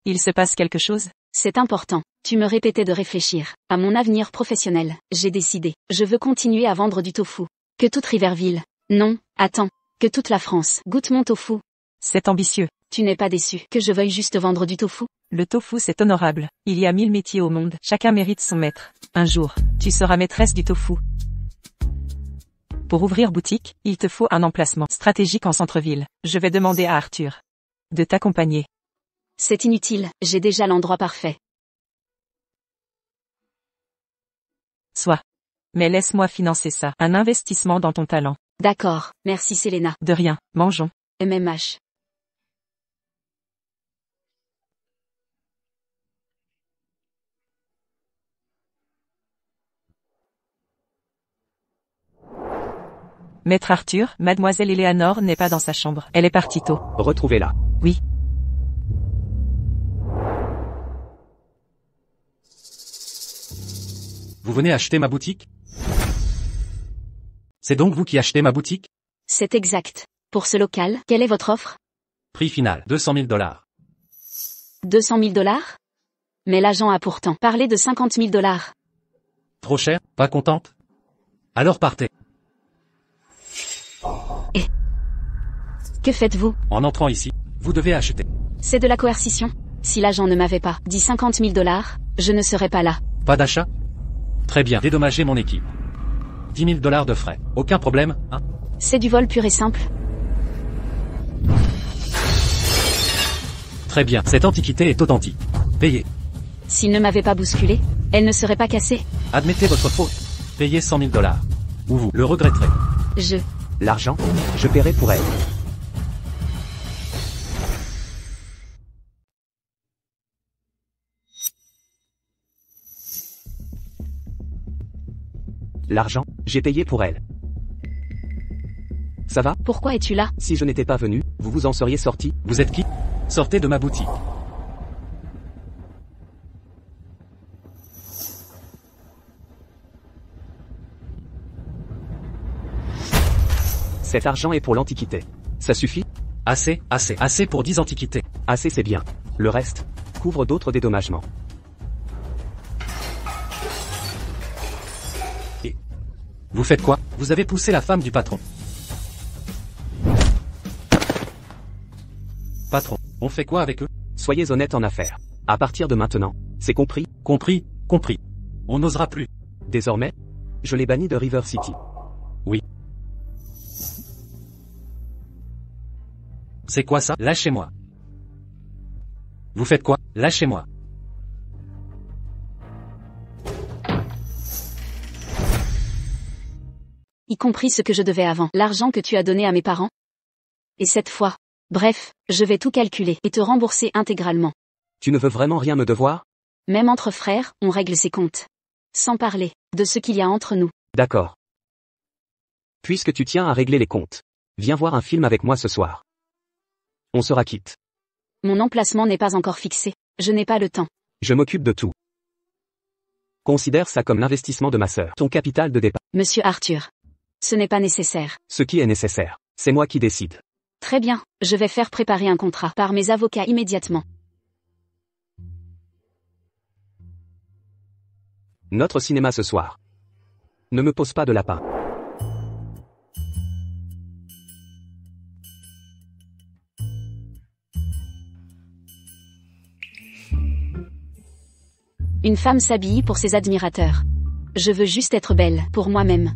Il se passe quelque chose? C'est important. Tu me répétais de réfléchir à mon avenir professionnel. J'ai décidé. Je veux continuer à vendre du tofu. Que toute Riverville. Non, attends. Que toute la France goûte mon tofu. C'est ambitieux. Tu n'es pas déçu que je veuille juste vendre du tofu? Le tofu c'est honorable. Il y a 1000 métiers au monde. Chacun mérite son maître. Un jour, tu seras maîtresse du tofu. Pour ouvrir boutique, il te faut un emplacement stratégique en centre-ville. Je vais demander à Arthur de t'accompagner. C'est inutile, j'ai déjà l'endroit parfait. Soit. Mais laisse-moi financer ça. Un investissement dans ton talent. D'accord, merci Selena. De rien, mangeons. MMH. Maître Arthur, mademoiselle Eleanor n'est pas dans sa chambre. Elle est partie tôt. Retrouvez-la. Oui. Vous venez acheter ma boutique? C'est donc vous qui achetez ma boutique? C'est exact. Pour ce local, quelle est votre offre? Prix final, 200 000 $. 200 000 $? Mais l'agent a pourtant parlé de 50 000 $. Trop cher? Pas contente? Alors partez. Que faites-vous? En entrant ici, vous devez acheter. C'est de la coercition. Si l'agent ne m'avait pas dit 50 000 $, je ne serais pas là. Pas d'achat? Très bien, dédommagez mon équipe. 10 000 $ de frais. Aucun problème, hein? C'est du vol pur et simple. Très bien, cette antiquité est authentique. Payez. S'il ne m'avait pas bousculé, elle ne serait pas cassée. Admettez votre faute. Payez 100 000 $. Ou vous le regretterez. L'argent, je paierai pour elle. L'argent, j'ai payé pour elle. Ça va? Pourquoi es-tu là? Si je n'étais pas venu, vous vous en seriez sorti? Vous êtes qui? Sortez de ma boutique. Cet argent est pour l'antiquité. Ça suffit? Assez pour 10 antiquités. Assez c'est bien. Le reste couvre d'autres dédommagements. Vous faites quoi? Vous avez poussé la femme du patron. Patron, on fait quoi avec eux? Soyez honnête en affaires. À partir de maintenant, c'est compris? Compris. On n'osera plus. Désormais, je les bannis de River City. Oui. C'est quoi ça? Lâchez-moi. Vous faites quoi? Lâchez-moi. Y compris ce que je devais avant, l'argent que tu as donné à mes parents. Et cette fois. Bref, je vais tout calculer et te rembourser intégralement. Tu ne veux vraiment rien me devoir? Même entre frères, on règle ses comptes. Sans parler de ce qu'il y a entre nous. D'accord. Puisque tu tiens à régler les comptes, viens voir un film avec moi ce soir. On sera quitte. Mon emplacement n'est pas encore fixé. Je n'ai pas le temps. Je m'occupe de tout. Considère ça comme l'investissement de ma sœur, ton capital de départ. Monsieur Arthur. Ce n'est pas nécessaire. Ce qui est nécessaire, c'est moi qui décide. Très bien, je vais faire préparer un contrat par mes avocats immédiatement. Notre cinéma ce soir. Ne me pose pas de lapin. Une femme s'habille pour ses admirateurs. Je veux juste être belle, pour moi-même.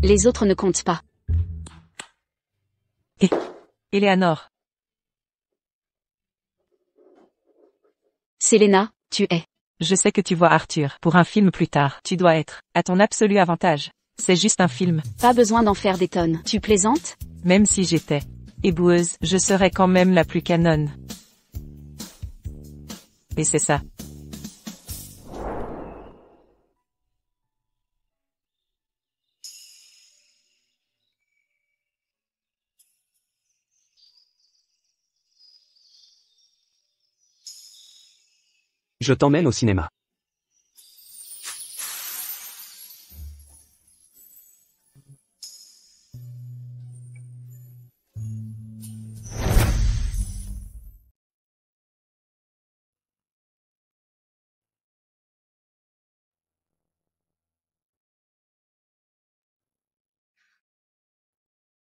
Les autres ne comptent pas. Eleanor. Selena, tu es. Je sais que tu vois Arthur. Pour un film plus tard, tu dois être à ton absolu avantage. C'est juste un film. Pas besoin d'en faire des tonnes. Tu plaisantes? Même si j'étais éboueuse, je serais quand même la plus canonne. Et c'est ça. Je t'emmène au cinéma.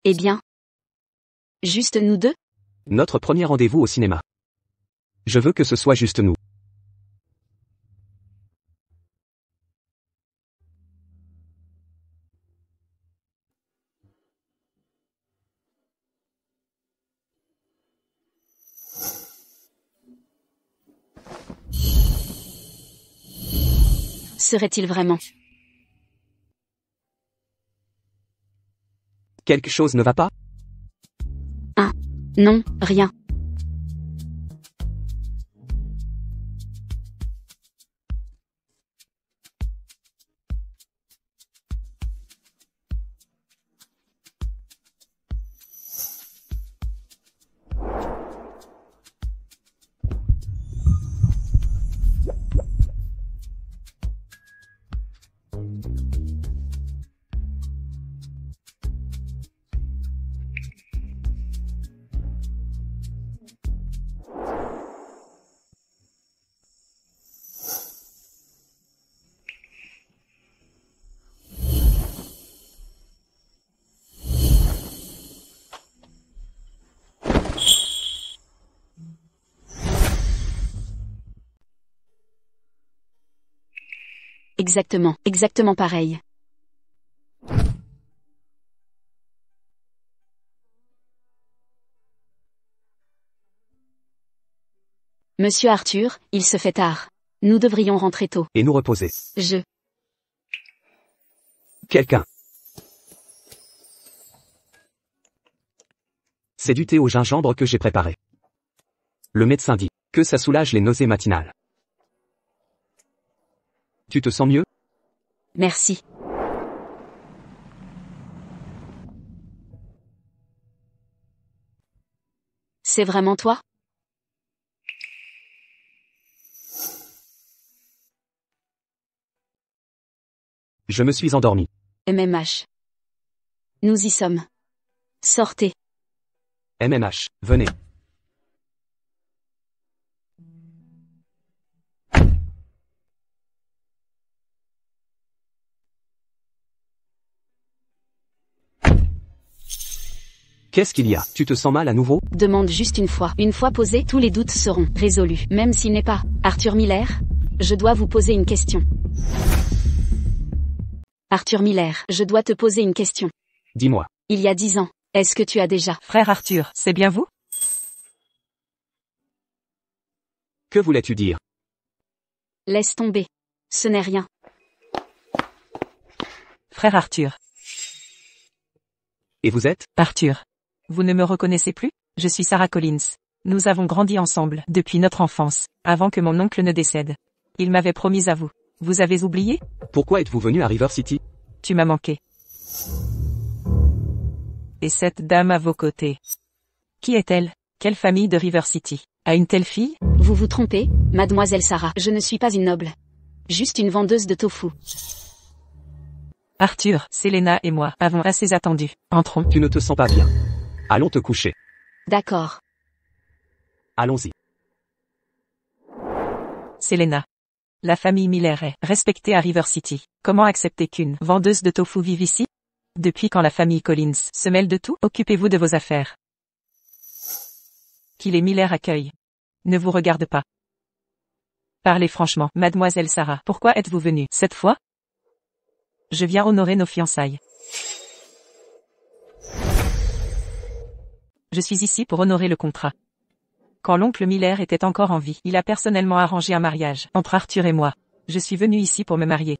Eh bien. Juste nous deux? Notre premier rendez-vous au cinéma. Je veux que ce soit juste nous. Serait-il vraiment? Quelque chose ne va pas? Non, rien. exactement pareil. Monsieur Arthur, il se fait tard. Nous devrions rentrer tôt. Et nous reposer. Quelqu'un. C'est du thé au gingembre que j'ai préparé. Le médecin dit que ça soulage les nausées matinales. Tu te sens mieux? Merci. C'est vraiment toi? Je me suis endormi. MMH. Nous y sommes. Sortez. MMH, venez. Qu'est-ce qu'il y a? Tu te sens mal à nouveau? Demande juste une fois. Une fois posé, tous les doutes seront résolus. Même s'il n'est pas Arthur Miller, je dois vous poser une question. Arthur Miller, je dois te poser une question. Dis-moi. Il y a 10 ans, est-ce que tu as déjà... Frère Arthur, c'est bien vous? Que voulais-tu dire? Laisse tomber. Ce n'est rien. Frère Arthur. Et vous êtes? Arthur. Vous ne me reconnaissez plus? Je suis Sarah Collins. Nous avons grandi ensemble, depuis notre enfance, avant que mon oncle ne décède. Il m'avait promis à vous. Vous avez oublié? Pourquoi êtes-vous venu à River City? Tu m'as manqué. Et cette dame à vos côtés. Qui est-elle? Quelle famille de River City? A une telle fille? Vous vous trompez, mademoiselle Sarah. Je ne suis pas une noble. Juste une vendeuse de tofu. Arthur, Selena et moi avons assez attendu. Entrons. Tu ne te sens pas bien. Allons te coucher. D'accord. Allons-y. Selena. La famille Miller est respectée à River City. Comment accepter qu'une vendeuse de tofu vive ici? Depuis quand la famille Collins se mêle de tout? Occupez-vous de vos affaires. Qui les Miller accueillent ne vous regarde pas. Parlez franchement, mademoiselle Sarah. Pourquoi êtes-vous venue cette fois? Je viens honorer nos fiançailles. Je suis ici pour honorer le contrat. Quand l'oncle Miller était encore en vie, il a personnellement arrangé un mariage entre Arthur et moi. Je suis venu ici pour me marier.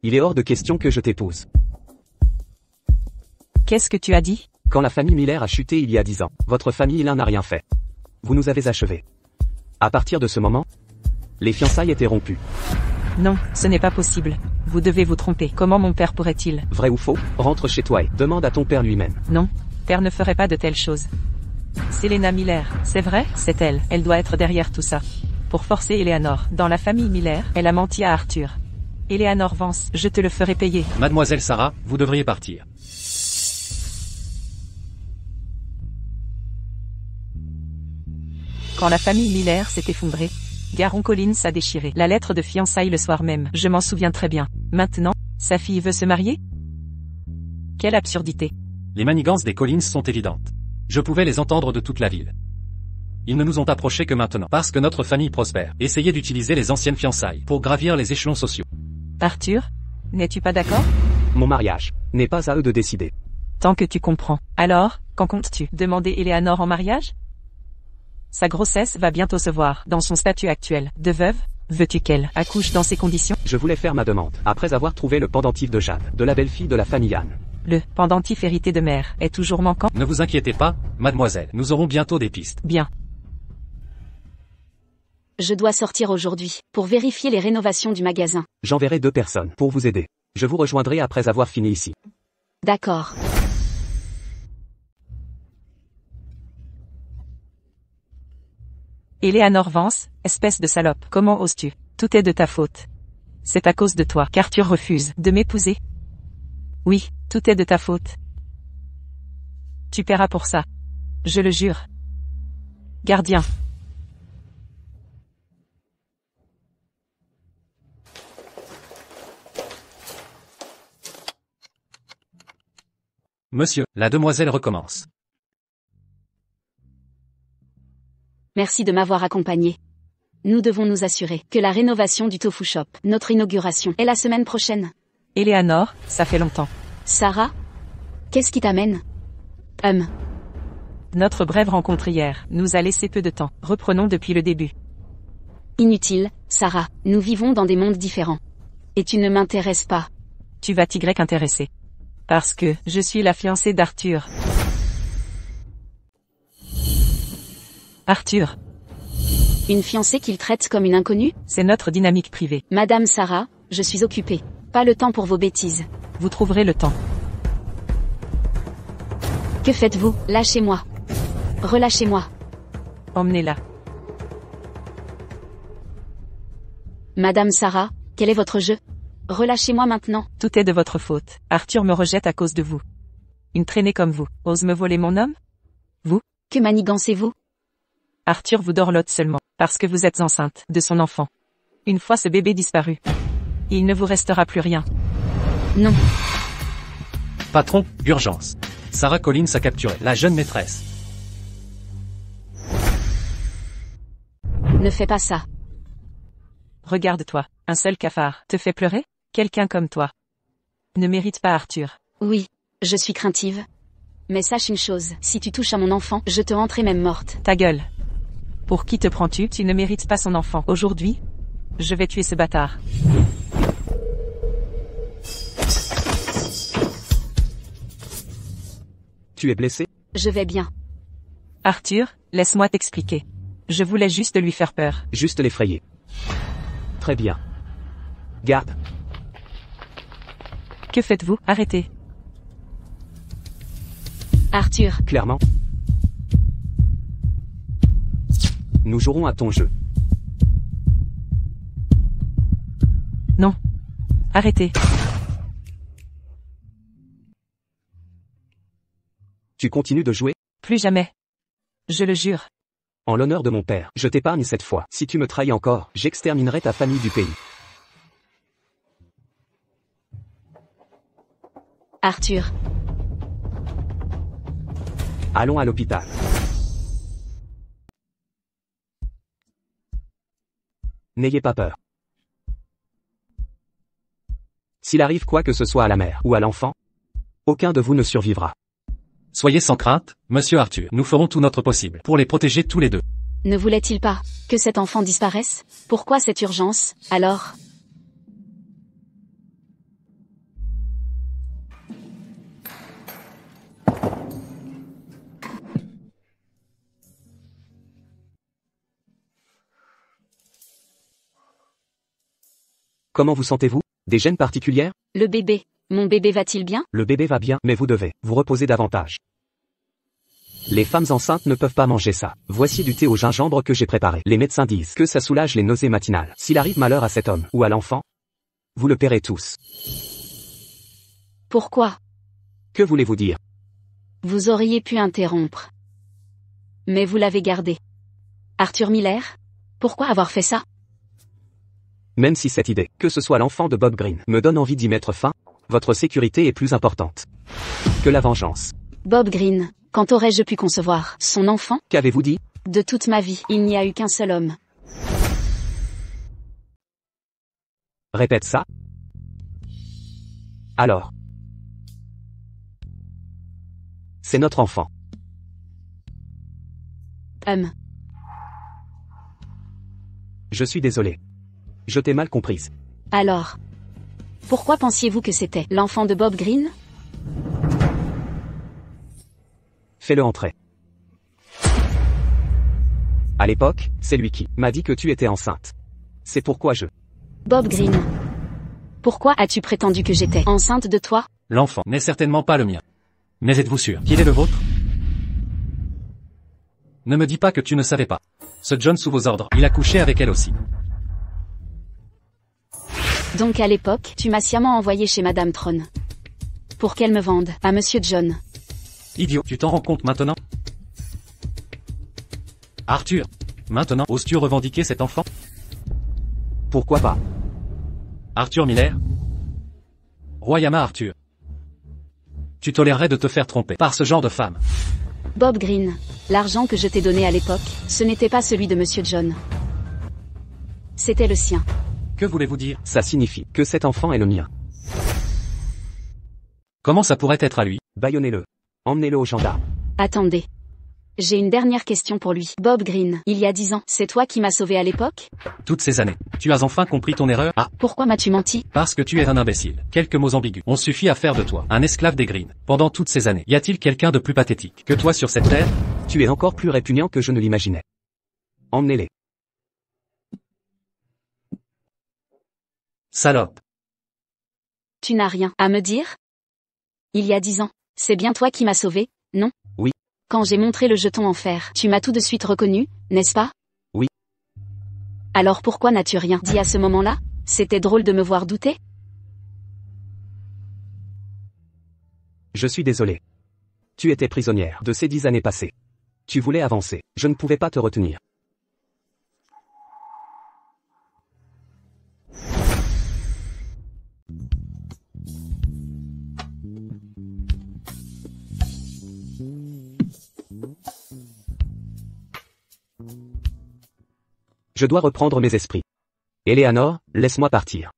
Il est hors de question que je t'épouse. Qu'est-ce que tu as dit? Quand la famille Miller a chuté il y a 10 ans, votre famille n'a rien fait. Vous nous avez achevés. À partir de ce moment, les fiançailles étaient rompues. Non, ce n'est pas possible. Vous devez vous tromper. Comment mon père pourrait-il? Vrai ou faux? Rentre chez toi et demande à ton père lui-même. Non, père ne ferait pas de telles choses. Selena Miller, c'est vrai, c'est elle. Elle doit être derrière tout ça. Pour forcer Eleanor dans la famille Miller, elle a menti à Arthur. Eleanor Vance, je te le ferai payer. Mademoiselle Sarah, vous devriez partir. Quand la famille Miller s'est effondrée, Garon Collins a déchiré la lettre de fiançailles le soir même. Je m'en souviens très bien. Maintenant, sa fille veut se marier? Quelle absurdité. Les manigances des Collins sont évidentes. Je pouvais les entendre de toute la ville. Ils ne nous ont approchés que maintenant, parce que notre famille prospère. Essayez d'utiliser les anciennes fiançailles pour gravir les échelons sociaux. Arthur, n'es-tu pas d'accord? Mon mariage n'est pas à eux de décider. Tant que tu comprends. Alors, quand comptes-tu demander Eleanor en mariage? Sa grossesse va bientôt se voir. Dans son statut actuel de veuve, veux-tu qu'elle accouche dans ces conditions? Je voulais faire ma demande, après avoir trouvé le pendentif de Jade, de la belle-fille de la famille Anne. Le pendentif hérité de mère est toujours manquant? Ne vous inquiétez pas, mademoiselle, nous aurons bientôt des pistes. Bien. Je dois sortir aujourd'hui, pour vérifier les rénovations du magasin. J'enverrai 2 personnes pour vous aider. Je vous rejoindrai après avoir fini ici. D'accord. Eleanor Vance, espèce de salope, comment oses-tu? Tout est de ta faute. C'est à cause de toi qu'Arthur refuse de m'épouser. Oui, tout est de ta faute. Tu paieras pour ça. Je le jure. Gardien. Monsieur, la demoiselle recommence. Merci de m'avoir accompagné. Nous devons nous assurer que la rénovation du Tofu Shop, notre inauguration, est la semaine prochaine. Eleanor, ça fait longtemps. Sarah? Qu'est-ce qui t'amène? Notre brève rencontre hier nous a laissé peu de temps. Reprenons depuis le début. Inutile, Sarah, nous vivons dans des mondes différents. Et tu ne m'intéresses pas. Tu vas t'y intéresser. Parce que je suis la fiancée d'Arthur. Arthur, Une fiancée qu'il traite comme une inconnue? c'est notre dynamique privée. Madame Sarah, je suis occupée. Pas le temps pour vos bêtises. Vous trouverez le temps. Que faites-vous? Lâchez-moi. Relâchez-moi. Emmenez-la. Madame Sarah, quel est votre jeu? Relâchez-moi maintenant. Tout est de votre faute. Arthur me rejette à cause de vous. Une traînée comme vous ose me voler mon homme? Que manigancez-vous? Arthur vous dorlote seulement, parce que vous êtes enceinte de son enfant. Une fois ce bébé disparu, il ne vous restera plus rien. Non. Patron, urgence. Sarah Collins a capturé la jeune maîtresse. Ne fais pas ça. Regarde-toi, un seul cafard te fait pleurer? Quelqu'un comme toi ne mérite pas Arthur. Oui, je suis craintive. Mais sache une chose, si tu touches à mon enfant, je te rentrerai même morte. Ta gueule. Pour qui te prends-tu? Tu ne mérites pas son enfant. Aujourd'hui, je vais tuer ce bâtard. Tu es blessé? Je vais bien. Arthur, laisse-moi t'expliquer. Je voulais juste lui faire peur. Juste l'effrayer. Très bien. Garde. Que faites-vous? Arrêtez. Arthur, Clairement. Nous jouerons à ton jeu. Non. Arrêtez. Tu continues de jouer? Plus jamais. Je le jure. En l'honneur de mon père, je t'épargne cette fois. Si tu me trahis encore, j'exterminerai ta famille du pays. Arthur, Allons à l'hôpital. N'ayez pas peur. S'il arrive quoi que ce soit à la mère ou à l'enfant, aucun de vous ne survivra. Soyez sans crainte, monsieur Arthur. Nous ferons tout notre possible pour les protéger tous les deux. ne voulait-il pas que cet enfant disparaisse? Pourquoi cette urgence, alors? Comment vous sentez-vous? Des gênes particulières? Le bébé. Mon bébé va-t-il bien? Le bébé va bien, mais vous devez vous reposer davantage. Les femmes enceintes ne peuvent pas manger ça. Voici du thé au gingembre que j'ai préparé. Les médecins disent que ça soulage les nausées matinales. S'il arrive malheur à cet homme ou à l'enfant, vous le paierez tous. Pourquoi? Que voulez-vous dire? Vous auriez pu interrompre. Mais vous l'avez gardé. Arthur Miller? Pourquoi avoir fait ça? Même si cette idée, que ce soit l'enfant de Bob Green, me donne envie d'y mettre fin, votre sécurité est plus importante que la vengeance. Bob Green, quand aurais-je pu concevoir son enfant? Qu'avez-vous dit? De toute ma vie, il n'y a eu qu'un seul homme. Répète ça. Alors. C'est notre enfant. Je suis désolé. Je t'ai mal comprise. Alors. Pourquoi pensiez-vous que c'était l'enfant de Bob Green? Fais-le entrer. À l'époque, c'est lui qui m'a dit que tu étais enceinte. C'est pourquoi je... Bob Green. Pourquoi as-tu prétendu que j'étais enceinte de toi? L'enfant n'est certainement pas le mien. Mais êtes-vous sûr qu'il est le vôtre? Ne me dis pas que tu ne savais pas. Ce John sous vos ordres, il a couché avec elle aussi. Donc à l'époque, tu m'as sciemment envoyé chez Madame Tron. Pour qu'elle me vende à Monsieur John. Idiot, tu t'en rends compte maintenant? Arthur, maintenant, oses-tu revendiquer cet enfant? Pourquoi pas? Arthur Miller? Royama Arthur. Tu tolérerais de te faire tromper par ce genre de femme? Bob Green, l'argent que je t'ai donné à l'époque, ce n'était pas celui de Monsieur John. C'était le sien. Que voulez-vous dire? Ça signifie que cet enfant est le mien. Comment ça pourrait être à lui? Bâillonnez-le. Emmenez-le au gendarme. Attendez. J'ai une dernière question pour lui. Bob Green, il y a 10 ans, c'est toi qui m'as sauvé à l'époque? Toutes ces années. Tu as enfin compris ton erreur? Ah, Pourquoi m'as-tu menti? parce que tu es un imbécile. Quelques mots ambigus ont suffi à faire de toi un esclave des Green. Pendant toutes ces années, y a-t-il quelqu'un de plus pathétique que toi sur cette terre? Tu es encore plus répugnant que je ne l'imaginais. Emmenez-les. Salope. Tu n'as rien à me dire? Il y a 10 ans, c'est bien toi qui m'as sauvé, non? Oui. Quand j'ai montré le jeton en fer, tu m'as tout de suite reconnu, n'est-ce pas? Oui. Alors pourquoi n'as-tu rien dit à ce moment-là? C'était drôle de me voir douter? Je suis désolé. Tu étais prisonnière de ces 10 années passées. Tu voulais avancer. Je ne pouvais pas te retenir. Je dois reprendre mes esprits. Eleanor, laisse-moi partir.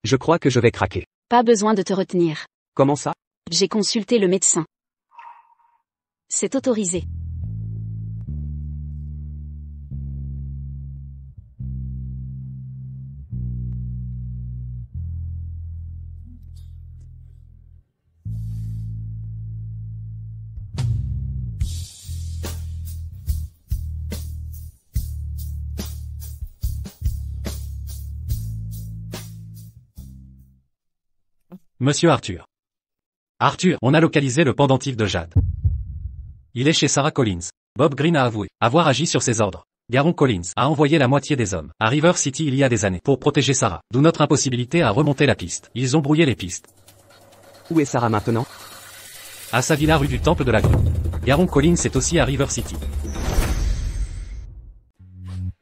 Je crois que je vais craquer. Pas besoin de te retenir. Comment ça? J'ai consulté le médecin. C'est autorisé. Monsieur Arthur. Arthur, on a localisé le pendentif de Jade. Il est chez Sarah Collins. Bob Green a avoué avoir agi sur ses ordres. Garon Collins a envoyé la moitié des hommes à River City il y a des années pour protéger Sarah, d'où notre impossibilité à remonter la piste. Ils ont brouillé les pistes. Où est Sarah maintenant? À sa villa rue du Temple de la Grue. Garon Collins est aussi à River City.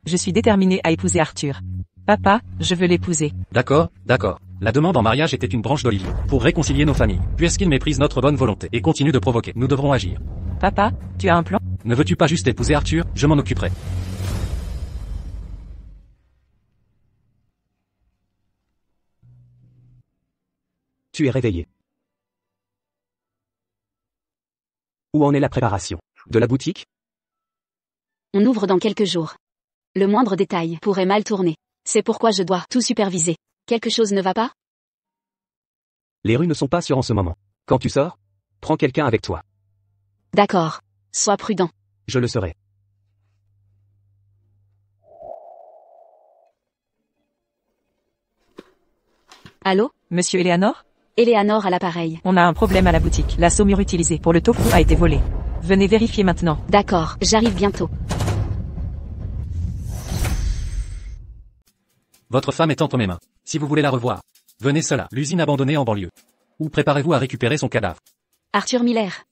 Je suis déterminée à épouser Arthur. Papa, je veux l'épouser. D'accord, d'accord. La demande en mariage était une branche d'olivier, pour réconcilier nos familles. Puisqu'il méprise notre bonne volonté et continue de provoquer, nous devrons agir. Papa, tu as un plan? Ne veux-tu pas juste épouser Arthur? Je m'en occuperai. Tu es réveillé. Où en est la préparation? De la boutique? On ouvre dans quelques jours. Le moindre détail pourrait mal tourner. C'est pourquoi je dois tout superviser. Quelque chose ne va pas? Les rues ne sont pas sûres en ce moment. Quand tu sors, prends quelqu'un avec toi. D'accord. Sois prudent. Je le serai. Allô? Monsieur Eleanor? Eleanor à l'appareil. On a un problème à la boutique. La saumure utilisée pour le tofu a été volée. Venez vérifier maintenant. D'accord, j'arrive bientôt. Votre femme est entre mes mains. Si vous voulez la revoir, venez cela, l'usine abandonnée en banlieue. Ou préparez-vous à récupérer son cadavre. Arthur Miller.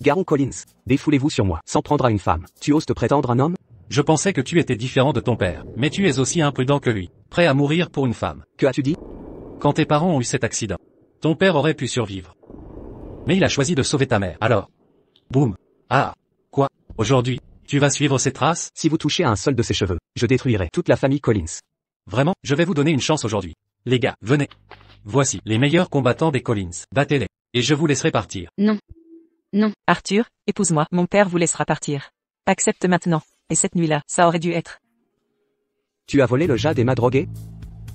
Garon Collins, défoulez-vous sur moi, sans prendre à une femme. Tu oses te prétendre un homme? Je pensais que tu étais différent de ton père, mais tu es aussi imprudent que lui, prêt à mourir pour une femme. Que as-tu dit? Quand tes parents ont eu cet accident, ton père aurait pu survivre. Mais il a choisi de sauver ta mère. Alors, boum. Ah. Quoi? Aujourd'hui, tu vas suivre ses traces? Si vous touchez à un seul de ses cheveux, je détruirai toute la famille Collins. Vraiment, je vais vous donner une chance aujourd'hui. Les gars, venez. Voici les meilleurs combattants des Collins. Battez-les. Et je vous laisserai partir. Non. Non. Arthur, épouse-moi. Mon père vous laissera partir. Accepte maintenant. Et cette nuit-là, ça aurait dû être. Tu as volé le jade et m'a drogué?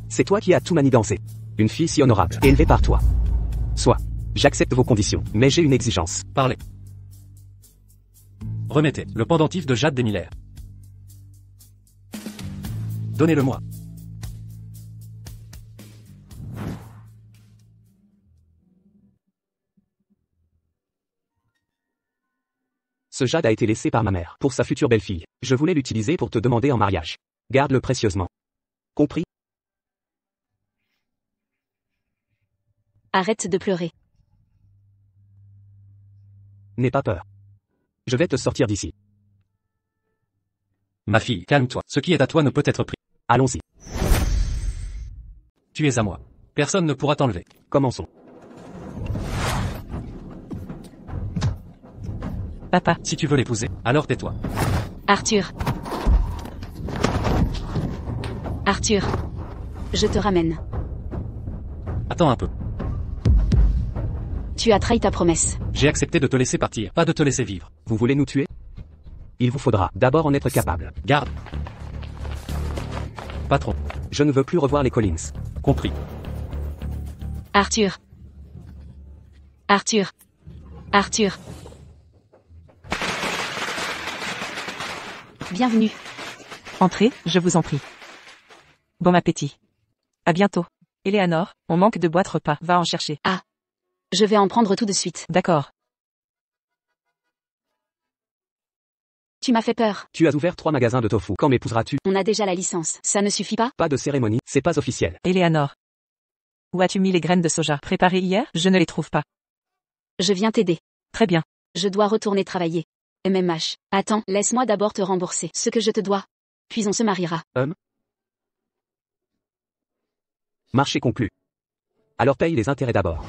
C'est toi qui as tout manigancé. Une fille si honorable, élevée par toi. Soit. J'accepte vos conditions, mais j'ai une exigence. Parlez. Remettez le pendentif de Jade Desmiller. Donnez-le-moi. Ce jade a été laissé par ma mère, pour sa future belle-fille. Je voulais l'utiliser pour te demander en mariage. Garde-le précieusement. Compris? Arrête de pleurer. N'aie pas peur. Je vais te sortir d'ici. Ma fille, calme-toi. Ce qui est à toi ne peut être pris. Allons-y. Tu es à moi. Personne ne pourra t'enlever. Commençons. Papa, Si tu veux l'épouser, alors tais-toi. Arthur. Arthur. Je te ramène. Attends un peu. Tu as trahi ta promesse. J'ai accepté de te laisser partir, pas de te laisser vivre. Vous voulez nous tuer? Il vous faudra d'abord en être capable. Garde. Patron. Je ne veux plus revoir les Collins. Compris. Arthur. Arthur. Arthur. Bienvenue. Entrez, je vous en prie. Bon appétit. À bientôt. Eleanor, on manque de boîtes repas, va en chercher. Je vais en prendre tout de suite. D'accord. Tu m'as fait peur. Tu as ouvert 3 magasins de tofu. Quand m'épouseras-tu? On a déjà la licence. Ça ne suffit pas? Pas de cérémonie, c'est pas officiel. Eleanor. Où as-tu mis les graines de soja préparées hier? Je ne les trouve pas. Je viens t'aider. Très bien. Je dois retourner travailler. MMH. Attends, laisse-moi d'abord te rembourser ce que je te dois. Puis on se mariera. Marché conclu. Alors paye les intérêts d'abord.